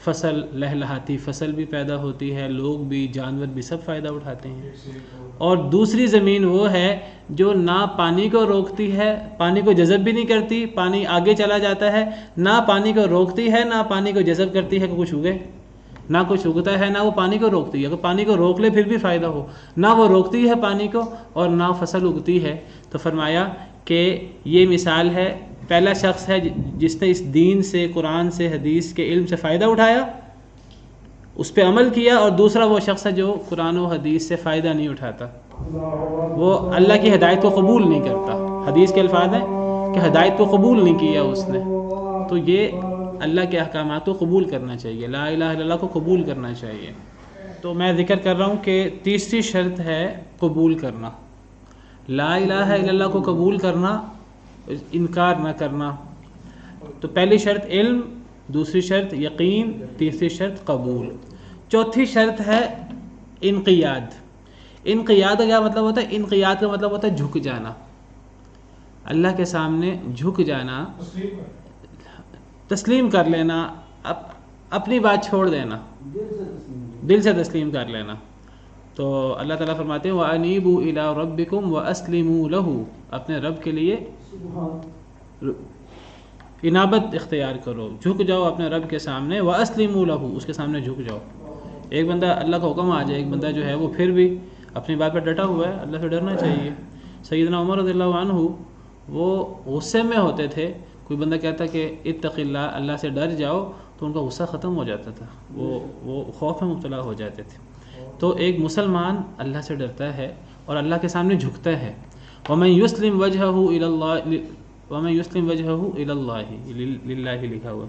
فصل لہلہاتی فصل بھی پیدا ہوتی ہے، لوگ بھی جانور بھی سب فائدہ اٹھاتے ہیں. اور دوسری زمین وہ ہے جو نہ پانی کو روکتی ہے، پانی کو جذب بھی نہیں کرتی، پانی آگے چلا جاتا ہے، نہ پانی کو روکتی ہے نہ پانی کو جذب کرتی ہے کہ کچھ اگے، نہ کچھ اگتا ہے نہ وہ پانی کو روکتی ہے. اگر پانی کو روک لے پھر بھی فائدہ ہو، نہ وہ روکتی ہے پانی کو اور نہ فصل اگتی ہے. تو فرمایا کہ یہ مثال ہے، پہلا شخص ہے جس نے اس دین سے، قرآن سے، حدیث کے علم سے فائدہ اٹھایا، اس پہ عمل کیا، اور دوسرا وہ شخص ہے جو قرآن و حدیث سے فائدہ نہیں اٹھاتا، وہ اللہ کی ہدایت کو قبول نہیں کرتا. حدیث کے الفاظ ہیں کہ ہدایت کو قبول نہیں کیا اس نے. تو یہ اللہ کے احکامات کو قبول کرنا چاہیے، لا الہ الا اللہ کو قبول کرنا چاہیے. تو میں ذکر کر رہا ہوں کہ تیسری شرط ہے قبول کرنا، لا الہ الا اللہ کو قبول کرنا، انکار نہ کرنا. تو پہلی شرط علم، دوسری شرط یقین، تیسری شرط قبول، چوتھی شرط ہے انقیاد۔ انقیاد کا کیا مطلب ہوتا ہے؟ انقیاد کا مطلب ہوتا ہے جھک جانا، اللہ کے سامنے جھک جانا، تسلیم کر لینا، اپنی بات چھوڑ دینا، دل سے تسلیم کر لینا۔ تو اللہ تعالیٰ فرماتے ہیں وَأَنِيبُوا إِلَىٰ رَبِّكُمْ وَأَسْلِمُوا لَهُ، اپنے رب کے لیے انابت اختیار کرو، جھک جاؤ اپنے رب کے سامنے، وَأَسْلِمُوا لَهُ، اس کے سامنے جھک جاؤ۔ ایک بندہ اللہ کا حکم آ جائے، ایک بندہ جو ہے وہ پھر بھی اپنی بات پر ڈٹا ہوا ہے، اللہ سے ڈرنا چاہیے۔ سیدنا عمر رضی اللہ عنہ وہ غصے میں ہوتے تھے، کوئی بندہ کہتا کہ اتق اللہ، اللہ سے ڈر جاؤ، تو ان کا غصہ ختم ہو جاتا تھا، وہ خوف میں مبتلا ہو جاتے تھے۔ تو ایک مسلمان اللہ سے ڈرتا ہے اور اللہ کے سامنے جھکتا ہے۔ وَمَن يُسْلِمْ وَجْهَهُ إِلَى اللَّهِ وَمَن يُسْلِمْ وَجْهَهُ إِلَى اللَّهِ لِلَّهِ لکھا ہوا،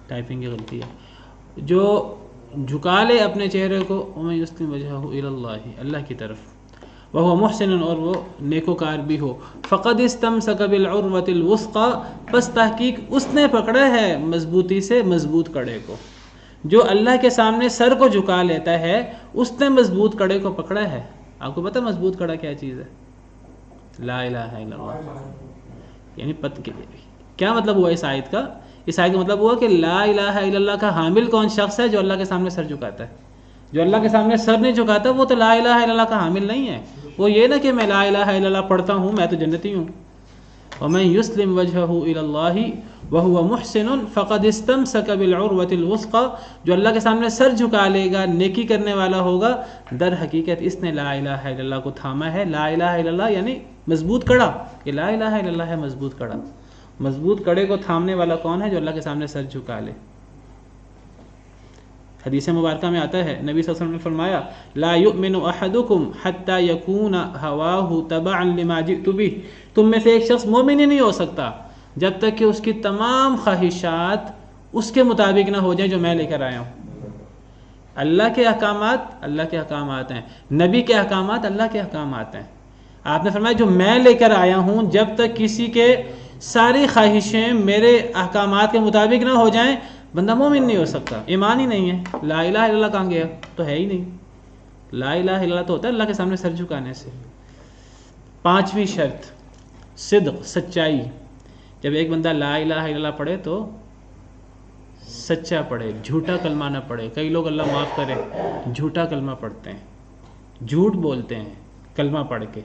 ٹائپنگ کی غلطی ہے، جو جھکا لے اپنے چہرے کو، وَمَن يُسْلِمْ وَجْهَهُ إِلَى اللَّهِ، اللہ کی طرف، وَهُوَ مُحْسِنٌ، اور وہ نیکوکار بھی ہو، فَقَدِ اسْتَمْسَكَ بِالْعُرْوَةِ الْوُثْقَىٰ، پس تحقیق اس نے پکڑا ہے مضبوطی سے مضبوط کڑے کو۔ جو اللہ کے سامنے سر کو جھکا لیتا ہے اس نے مضبوط کڑے کو پکڑا ہے۔ آپ کو پتہ مضبوط کڑا کیا چیز ہے؟ لا الہ الا اللہ۔ یعنی کیا مطلب ہوا اس آیت کا؟ اس آیت کا مطلب ہوا کہ لا الہ الا اللہ کا حامل کون شخص ہے؟ جو اللہ کے سامنے سر جھکاتا ہے۔ جو اللہ کے سامنے سر نہیں جھکاتا وہ تو لا الہ الا اللہ کا حامل نہیں ہے۔ وہ یہ نہ کہ میں لا الہ الا اللہ پڑھتا ہوں میں تو جنتی ہوں۔ وَمَن يُسْلِمْ وَجْهَهُ إِلَى اللَّهِ وَهُوَ مُحْسِنٌ فَقَدِ اسْتَمْسَكَ بِالْعُرْوَةِ الْوُثْقَىٰ، جو اللہ کے سامنے سر جھکا لے گا، نیکی کرنے والا ہوگا، در حقیقت اس نے لا الہ الا اللہ کو تھاما ہے۔ لا الہ الا اللہ یعنی مضبوط کڑا، یہ لا الہ الا اللہ ہے مضبوط کڑا۔ مضبوط کڑے کو تھامنے والا کون ہے؟ جو اللہ کے سامنے سر جھکا لے۔ حدیث مبارکہ میں آتا ہے، نبی صلی اللہ علیہ وسلم نے فرمایا لا یؤمن احدکم حتی یکون ہواہ تبعا لما جئت بہ، تم میں سے ایک شخص مومن ہی نہیں ہو سکتا جب تک کہ اس کی تمام خواہشات اس کے مطابق نہ ہو جائیں جو میں لے کر آیا ہوں۔ اللہ کے احکامات اللہ کے احکامات ہیں، نبی کے احکامات اللہ کے احکامات ہیں۔ آپ نے فرمایا جو میں لے کر آیا ہوں جب تک کسی کے ساری خواہشیں میرے احکامات کے مطابق نہ ہو جائیں بندہ مومن نہیں ہو سکتا، ایمان ہی نہیں ہے۔ لا الہ الا اللہ کہاں گیا؟ تو ہے ہی نہیں۔ لا الہ الا اللہ تو ہوتا ہے اللہ کے سامنے سر جھکانے سے۔ پانچویں شرط صدق، سچائی۔ جب ایک بندہ لا الہ الا اللہ پڑھے تو سچا پڑھے، جھوٹا کلمہ نہ پڑھے۔ کئی لوگ اللہ معاف کرے جھوٹا کلمہ پڑھتے ہیں، جھوٹ بولتے ہیں کلمہ پڑھ کے۔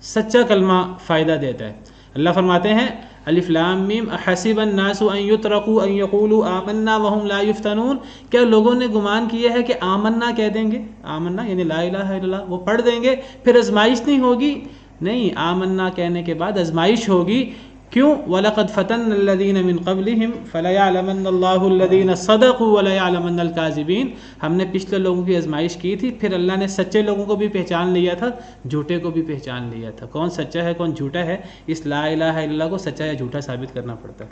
سچا کلمہ فائدہ دیتا ہے۔ اللہ فرماتے ہیں الف لام میم احسب الناس ان یترکوا ان یقولوا آمنا وهم لا یفتنون، کیا لوگوں نے گمان کیا ہے کہ آمنا کہہ دیں گے، آمنا یعنی لا الہ الا اللہ وہ پڑھ دیں گے پھر آزمائش نہیں ہوگی؟ نہیں، آمنا کہنے کے بعد آزمائش ہوگی۔ کیوں؟ وَلَقَدْ فَتَنَّ الَّذِينَ مِن قَبْلِهِمْ فَلَيَعْلَمَنَّ اللَّهُ الَّذِينَ صَدَقُوا وَلَيَعْلَمَنَّ الْكَاذِبِينَ، ہم نے پچھلے لوگوں کی آزمائش کی تھی، پھر اللہ نے سچے لوگوں کو بھی پہچان لیا تھا، جھوٹے کو بھی پہچان لیا تھا۔ کون سچا ہے کون جھوٹا ہے، اس لا الہ الا اللہ کو سچا یا جھوٹا ثابت کرنا پڑتا ہے۔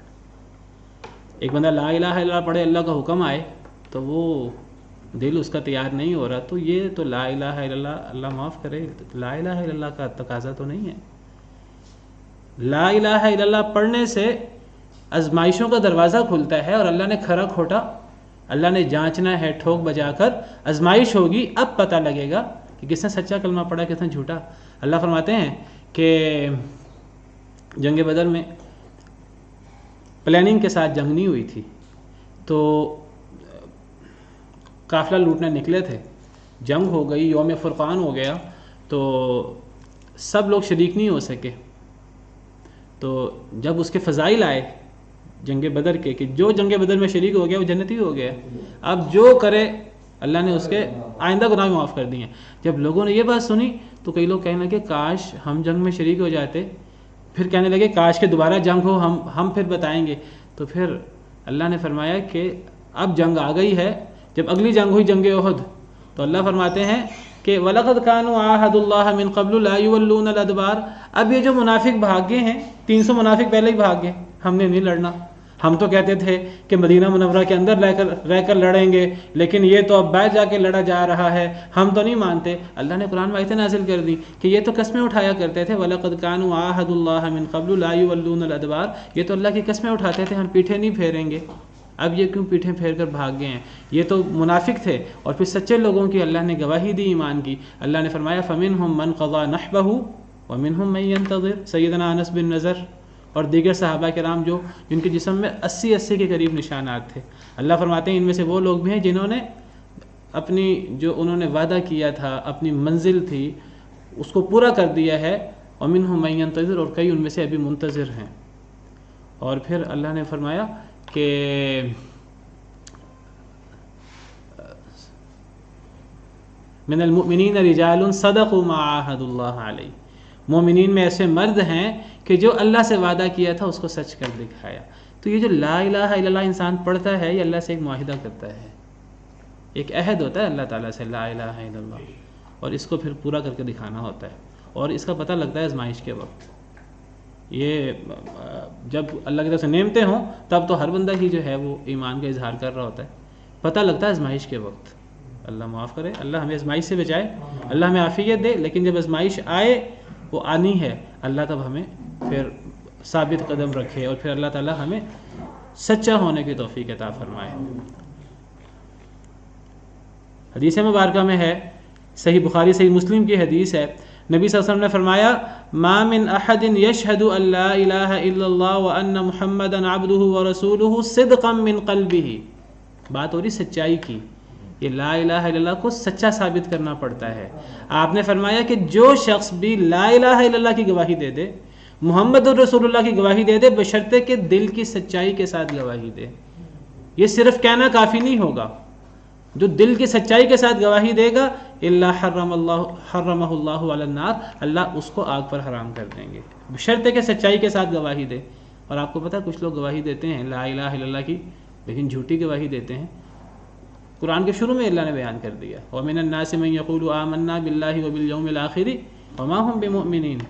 ایک بندہ لا الہ الا اللہ پڑھے، اللہ کا حکم آئے تو وہ دل اس کا تیار نہیں ہو رہا، تو یہ تو لا الہ الا اللہ، اللہ معاف کرے، لا الہ الا اللہ کا تقاضا تو نہیں ہے۔ لا الہ الا اللہ پڑھنے سے آزمائشوں کا دروازہ کھلتا ہے، اور اللہ نے کھرا کھوٹا اللہ نے جانچنا ہے، ٹھوک بجا کر آزمائش ہوگی، اب پتہ لگے گا کہ کس نے سچا کلمہ پڑھا کس نے جھوٹا۔ اللہ فرماتے ہیں کہ جنگ بدر میں پلاننگ کے ساتھ جنگ نہیں ہوئی تھی، تو قافلہ لوٹنے نکلے تھے، جنگ ہو گئی، یوم فرقان ہو گیا، تو سب لوگ شریک نہیں ہو سکے۔ تو جب اس کے فضائل آئے جنگ بدر کے کہ جو جنگ بدر میں شریک ہو گیا وہ جنتی ہو گیا، اب جو کرے اللہ نے اس کے آئندہ گناہ معاف کر دیے۔ جب لوگوں نے یہ بات سنی تو کئی لوگ کہنے لگے کاش ہم جنگ میں شریک ہو جاتے، پھر کہنے لگے کاش کہ دوبارہ جنگ ہو، ہم پھر بتائیں گے۔ تو پھر اللہ نے فرمایا کہ اب جنگ آ گئی ہے۔ جب اگلی جنگ ہوئی جنگ احد، تو اللہ فرماتے ہیں کہ وَلَقَدْ كَانُوا عَاهَدُوا اللَّهَ مِن قَبْلُ لَا يُوَلُّونَ الْأَدْبَارَ، اب یہ جو منافق بھاگ گئے ہیں، 300 منافق پہلے ہی بھاگ گئے، ہم نے نہیں لڑنا، ہم تو کہتے تھے کہ مدینہ منورہ کے اندر رہ کر لڑیں گے، لیکن یہ تو اب باہر جا کے لڑا جا رہا ہے، ہم تو نہیں مانتے۔ اللہ نے قرآن میں آیتیں نازل کر دی کہ یہ تو قسمیں اٹھایا کرتے تھے، وَلَقَدْ كَانُوا عَاهَدُوا اللَّهَ مِن قَبْلُ لَا يُوَلُّونَ الْأَدْبَارَ، یہ تو اللہ کی قسمیں اٹھاتے تھے ہم پیٹھیں نہیں پھیریں گے، اب یہ کیوں پیٹھیں پھیر کر بھاگ گئے ہیں؟ یہ تو منافق تھے۔ اور پھر سچے لوگوں کی اللہ نے گواہی دی ایمان کی، اللہ نے فرمایا فَمِنْهُمْ مَنْ قَضَى نَحْبَهُ وَمِنْهُمْ مَنْ يَنْتَظِرُ، سیدنا انس بن نضر اور دیگر صحابہ کرام جو جن کے جسم میں 80 کے قریب نشانات تھے، اللہ فرماتے ہیں ان میں سے وہ لوگ بھی ہیں جنہوں نے اپنی جو انہوں نے وعدہ کیا تھا، اپنی منزل تھی، اس کو پورا کر دیا ہے، وَمِنْهُمْ مَنْ يَنْتَظِرُ، اور کئی ان میں سے ابھی منتظر ہیں۔ اور پھر اللہ نے فرمایا کہ من المؤمنین رجال صدقوا ما عاهدوا اللہ علیہ، مومنین میں ایسے مرد ہیں کہ جو اللہ سے وعدہ کیا تھا اس کو سچ کر دکھایا۔ تو یہ جو لا الہ الا اللہ انسان پڑھتا ہے، یہ اللہ سے ایک معاہدہ کرتا ہے، ایک عہد ہوتا ہے اللہ تعالیٰ سے، لا الہ الا اللہ، اور اس کو پھر پورا کر کے دکھانا ہوتا ہے، اور اس کا پتہ لگتا ہے آزمائش کے وقت۔ یہ جب اللہ کی طرف سے نعمتیں ہوں تب تو ہر بندہ ہی جو ہے وہ ایمان کا اظہار کر رہا ہوتا ہے، پتہ لگتا ہے آزمائش کے وقت۔ اللہ معاف کرے، اللہ ہمیں آزمائش سے بچائے، اللہ ہمیں عافیت دے، لیکن جب آزمائش آئے، وہ آنی ہے، اللہ تب ہمیں پھر ثابت قدم رکھے، اور پھر اللہ تعالیٰ ہمیں سچا ہونے کی توفیق عطا فرمائے۔ حدیث مبارکہ میں ہے، صحیح بخاری صحیح مسلم کی حدیث ہے، نبی صلی اللہ علیہ وسلم نے فرمایا ما من احد یشہد ان لا الہ الا اللہ وان محمدا عبدہ ورسولہ صدقا من قلبہ، بات ہو رہی سچائی کی، یہ لا الہ الا اللہ کو سچا ثابت کرنا پڑتا ہے۔ آپ نے فرمایا کہ جو شخص بھی لا الہ الا اللہ کی گواہی دے دے، محمد الرسول اللہ کی گواہی دے دے، بشرطے کہ دل کی سچائی کے ساتھ گواہی دے، یہ صرف کہنا کافی نہیں ہوگا، جو دل کی سچائی کے ساتھ گواہی دے گا الا حرمہ اللہ علی النار، اللہ اس کو آگ پر حرام کر دیں گے، بشرطے کہ سچائی کے ساتھ گواہی دے۔ اور آپ کو پتہ ہے کچھ لوگ گواہی دیتے ہیں لا الہ الا اللہ کی، لیکن جھوٹی گواہی دیتے ہیں۔ قرآن کے شروع میں اللہ نے بیان کر دیا وَمِنَ النَّاسِ مَن يَقُولُ آمَنَّا بِاللَّهِ وَبِالْيَوْمِ الْآخِرِ وَمَا هُمْ بِمُؤْمِنِينَ،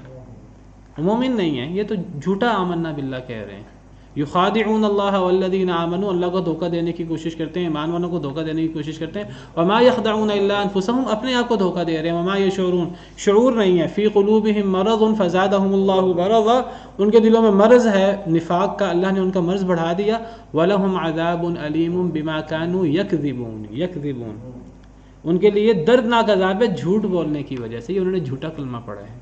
مومن نہیں ہیں، یہ تو جھوٹا آمنا باللہ کہہ رہے ہیں۔ یخادعون اللہ والذین آمنوا، اللہ کو دھوکہ دینے کی کوشش کرتے ہیں، ایمان والوں کو دھوکہ دینے کی کوشش کرتے ہیں۔ وما یخدعون الا انفسهم، اپنے آپ کو دھوکہ دے رہے ہیں۔ وما یشعرون، شعور نہیں ہے۔ فی قلوبہم مرض فزادہم اللہ مرضا، ان کے دلوں میں مرض ہے نفاق کا، اللہ نے ان کا مرض بڑھا دیا۔ ولہم عذاب علیم بما کانوا یکذبون، ان کے لیے دردناک عذاب ہے جھوٹ بولنے کی وجہ سے، یہ انہوں نے جھوٹا کلمہ پڑھا ہے۔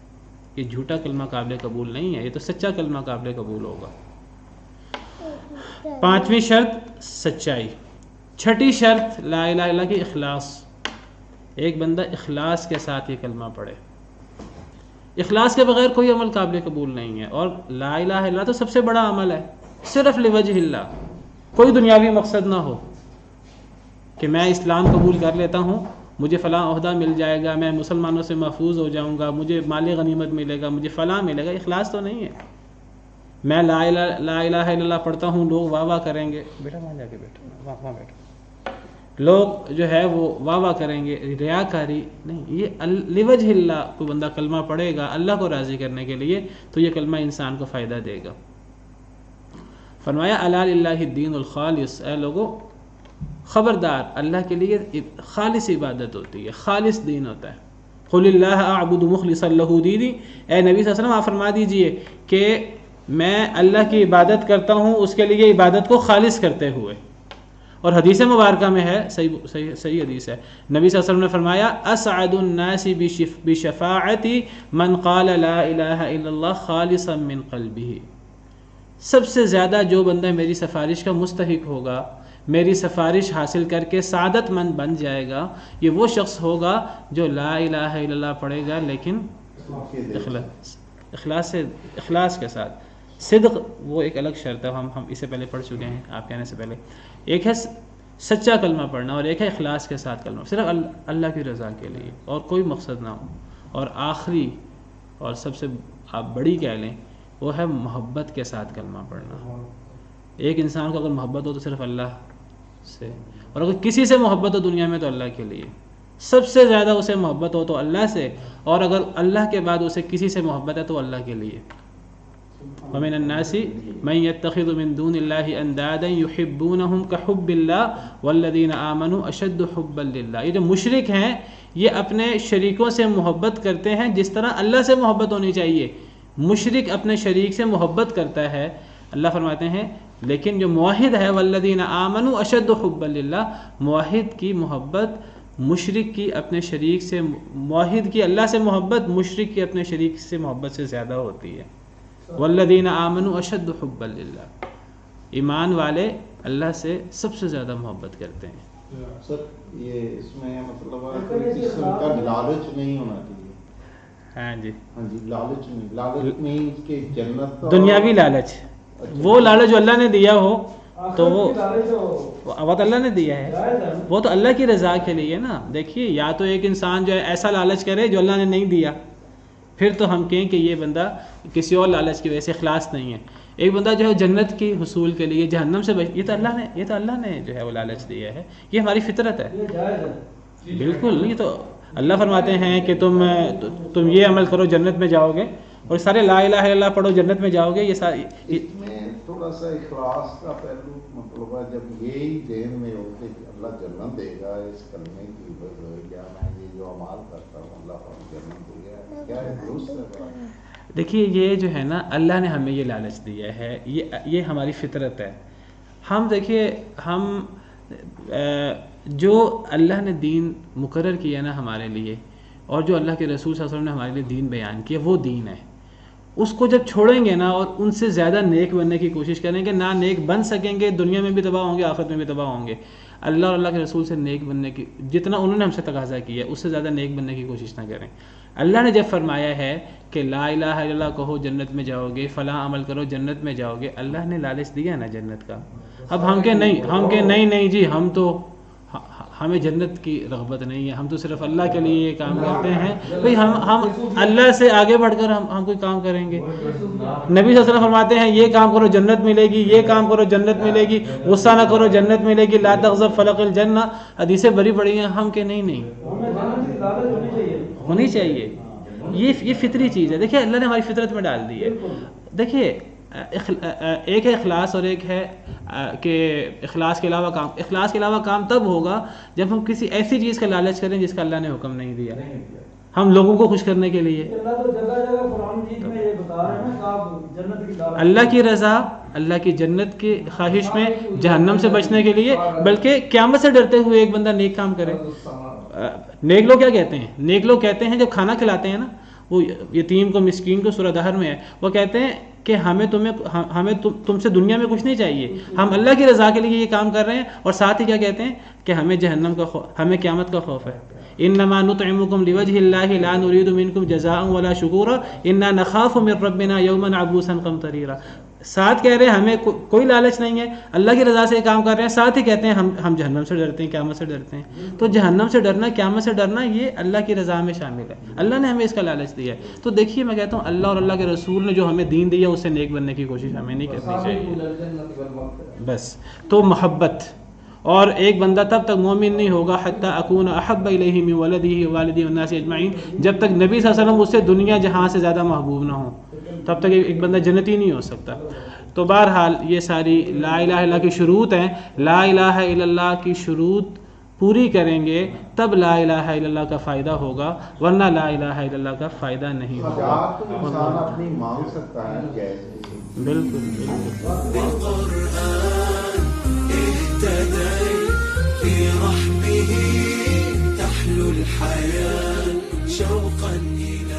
یہ جھوٹا کلمہ قابل قبول نہیں ہے، یہ تو سچا کلمہ قابل قبول ہوگا۔ پانچویں شرط سچائی، چھٹی شرط لا الہ الا اللہ کی اخلاص، ایک بندہ اخلاص کے ساتھ یہ کلمہ پڑھے، اخلاص کے بغیر کوئی عمل قابل قبول نہیں ہے۔ اور لا الہ الا اللہ تو سب سے بڑا عمل ہے، صرف لوجہ اللہ، کوئی دنیاوی مقصد نہ ہو کہ میں اسلام قبول کر لیتا ہوں، مجھے فلاں عہدہ مل جائے گا، میں مسلمانوں سے محفوظ ہو جاؤں گا، مجھے مال غنیمت ملے گا، مجھے فلاں ملے گا، اخلاص تو نہیں ہے۔ میں لا الہ الا اللہ پڑھتا ہوں، لوگ واہ واہ کریں گے، بیٹا وہاں جا کے بیٹھو، وہاں بیٹھو، لوگ جو ہے وہ واہ واہ کریں گے، ریاکاری نہیں، یہ لوجہ اللہ کو بندہ کلمہ پڑھے گا اللہ کو راضی کرنے کے لیے، تو یہ کلمہ انسان کو فائدہ دے گا۔ فرمایا الا للہ الدین الخالص، اے لوگو خبردار، اللہ کے لیے خالص عبادت ہوتی ہے، خالص دین ہوتا ہے۔ قل اللہ اعبد مخلصا لہ دینی، اے نبی صلی اللہ علیہ وسلم آپ فرما دیجئے کہ میں اللہ کی عبادت کرتا ہوں اس کے لیے عبادت کو خالص کرتے ہوئے۔ اور حدیث مبارکہ میں ہے، صحیح حدیث ہے، نبی صلی اللہ علیہ وسلم نے فرمایا اسعد الناس بشفاعتی من قال لا الہ الا اللہ خالصا من قلبہ، سب سے زیادہ جو بندہ میری سفارش کا مستحق ہوگا، میری سفارش حاصل کر کے سعادت مند بن جائے گا، یہ وہ شخص ہوگا جو لا الہ الا اللہ پڑھے گا لیکن اخلاص کے ساتھ۔ صدق وہ ایک الگ شرط ہے، ہم اسے پہلے پڑھ چکے ہیں آپ کہنے سے پہلے۔ ایک ہے سچا کلمہ پڑھنا اور ایک ہے اخلاص کے ساتھ کلمہ، صرف اللہ کی رضا کے لیے اور کوئی مقصد نہ ہو۔ اور آخری اور سب سے آپ بڑی کہہ لیں وہ ہے محبت کے ساتھ کلمہ پڑھنا۔ ایک انسان کو اگر محبت ہو تو صرف اللہ سے، اور اگر کسی سے محبت ہو دنیا میں تو اللہ کے لیے، سب سے زیادہ اسے محبت ہو تو اللہ سے، اور اگر اللہ کے بعد اسے کسی سے محبت ہے تو اللہ کے لیے۔ ومن الناس من يتخذ من دون الله اندادا يحبونهم كحب الله والذين آمنوا اشد حبا لله. یہ جو مشرک ہیں یہ اپنے شریکوں سے محبت کرتے ہیں جس طرح اللہ سے محبت ہونی چاہیے. مشرک اپنے شریک سے محبت کرتا ہے. اللہ فرماتے ہیں لیکن جو موحد ہے والذین آمنوا اشد حبا للہ، موحد کی محبت مشرک کی اپنے شریک سے، موحد کی اللہ سے محبت مشرک کی اپنے شریک سے محبت سے زیادہ ہوتی ہے. والذین آمنوا اشد حبا للہ، ایمان والے اللہ سے سب سے زیادہ محبت کرتے ہیں. سر یہ اس میں مطلب ہے کہ قسم کا لالچ نہیں ہونا چاہیے. ہاں جی لالچ نہیں کہ جنت دنیاوی لالچ، وہ لالچ جو اللہ نے دیا ہو تو وہ تو اللہ نے دیا ہے، وہ تو اللہ کی رضا کے لیے نا. دیکھیے یا تو ایک انسان جو ہے ایسا لالچ کرے جو اللہ نے نہیں دیا، پھر تو ہم کہیں کہ یہ بندہ کسی اور لالچ کی وجہ سے اخلاص نہیں ہے. ایک بندہ جو ہے جنت کی حصول کے لیے جہنم سے یہ تو اللہ نے جو ہے وہ لالچ دیا ہے. یہ ہماری فطرت ہے. بالکل، یہ تو اللہ فرماتے ہیں کہ تم یہ عمل کرو جنت میں جاؤ گے، اور سارے لا الہ الا اللہ پڑھو جنت میں جاؤ گے. یہ سارے اس میں تھوڑا سا اخلاص کا پہلو مطلب ہے جب یہی ذہن میں ہو کہ اللہ جنت دے گا اس کلمے کی وجہ میں یہ جو اعمال کرتا ہوں اللہ پاک جنت دے گا، کیا ہے درست ہے؟ دیکھیے یہ جو ہے نا اللہ نے ہمیں یہ لالچ دیا ہے، یہ ہماری فطرت ہے. ہم دیکھیے ہم جو اللہ نے دین مقرر کیا نا ہمارے لیے، اور جو اللہ کے رسول صلی اللہ علیہ وسلم نے ہمارے لیے دین بیان کیا، وہ دین ہے. اس کو جب چھوڑیں گے نا اور ان سے زیادہ نیک بننے کی کوشش کریں گے، نہ نیک بن سکیں گے، دنیا میں بھی تباہ ہوں گے، آخرت میں بھی تباہ ہوں گے. اللہ اور اللہ کے رسول سے نیک بننے کی جتنا انہوں نے ہم سے تقاضا کیا ہے اس سے زیادہ نیک بننے کی کوشش نہ کریں. اللہ نے جب فرمایا ہے کہ لا الہ الا اللہ کہو جنت میں جاؤ گے، فلاں عمل کرو جنت میں جاؤ گے، اللہ نے لالچ دیا نا جنت کا. اب ہم کہ نہیں جی ہمیں جنت کی رغبت نہیں ہے، ہم تو صرف اللہ کے لیے یہ کام کرتے ہیں. بھئی ہم اللہ سے آگے بڑھ کر ہم کوئی کام کریں گے؟ نبی صلی اللہ علیہ وسلم فرماتے ہیں یہ کام کرو جنت ملے گی، یہ کام کرو جنت ملے گی، غصہ نہ کرو جنت ملے گی، لا تغضب فلق الجنہ، حدیثیں بڑی بڑی ہیں. ہم کہ نہیں ہونی چاہیے. یہ فطری چیز ہے. دیکھیے اللہ نے ہماری فطرت میں ڈال دی ہے. دیکھیے ایک ہے اخلاص اور ایک ہے کہ اخلاص کے علاوہ کام تب ہوگا جب ہم کسی ایسی چیز کا لالچ کریں جس کا اللہ نے حکم نہیں دیا، ہم لوگوں کو خوش کرنے کے لیے. اللہ کی رضا، اللہ کی جنت کی خواہش میں، جہنم سے بچنے کے لیے، بلکہ قیامت سے ڈرتے ہوئے ایک بندہ نیک کام کرے. نیک لوگ کیا کہتے ہیں؟ نیک لوگ کہتے ہیں جب کھانا کھلاتے ہیں نا، وہ یتیم کو مسکین کو، سورہ دہر میں ہے، وہ کہتے ہیں کہ ہمیں تم سے دنیا میں کچھ نہیں چاہیے، ہم اللہ کی رضا کے لیے یہ کام کر رہے ہیں، اور ساتھ ہی کیا کہتے ہیں کہ ہمیں جہنم کا خوف، ہمیں قیامت کا خوف ہے. انما نطعمکم لوجہ اللہ لا نرید منکم جزاء ولا شکورا انا نخاف من ربنا یوما عبوسا قمطریرا. ساتھ کہہ رہے ہیں ہمیں کوئی لالچ نہیں ہے، اللہ کی رضا سے کام کر رہے ہیں، ساتھ ہی کہتے ہیں ہم جہنم سے ڈرتے ہیں، قیامت سے ڈرتے ہیں. تو جہنم سے ڈرنا، قیامت سے ڈرنا، یہ اللہ کی رضا میں شامل ہے. اللہ نے ہمیں اس کا لالچ دیا ہے. تو دیکھیے میں کہتا ہوں اللہ اور اللہ کے رسول نے جو ہمیں دین دیا اس سے نیک بننے کی کوشش ہمیں نہیں کرنی چاہیے. بس تو محبت. اور ایک بندہ تب تک مومن نہیں ہوگا حتی اکون احب الیہ من ولدہ والدہ والناس اجمعین، جب تک نبی صلی اللہ علیہ وسلم اس سے دنیا جہاں سے زیادہ محبوب نہ ہو، تب تک ایک بندہ جنتی نہیں ہو سکتا. تو بہرحال یہ ساری لا الہ الا اللہ کی شروط ہیں. لا الہ الا اللہ کی شروط پوری کریں گے تب لا الہ الا اللہ کا فائدہ ہوگا، ورنہ لا الہ الا اللہ کا فائدہ نہیں ہوگا. انسان اپنی مانگ سکتا ہے جیسے بالکل في رحمه تحلو الحياة شوقا إلى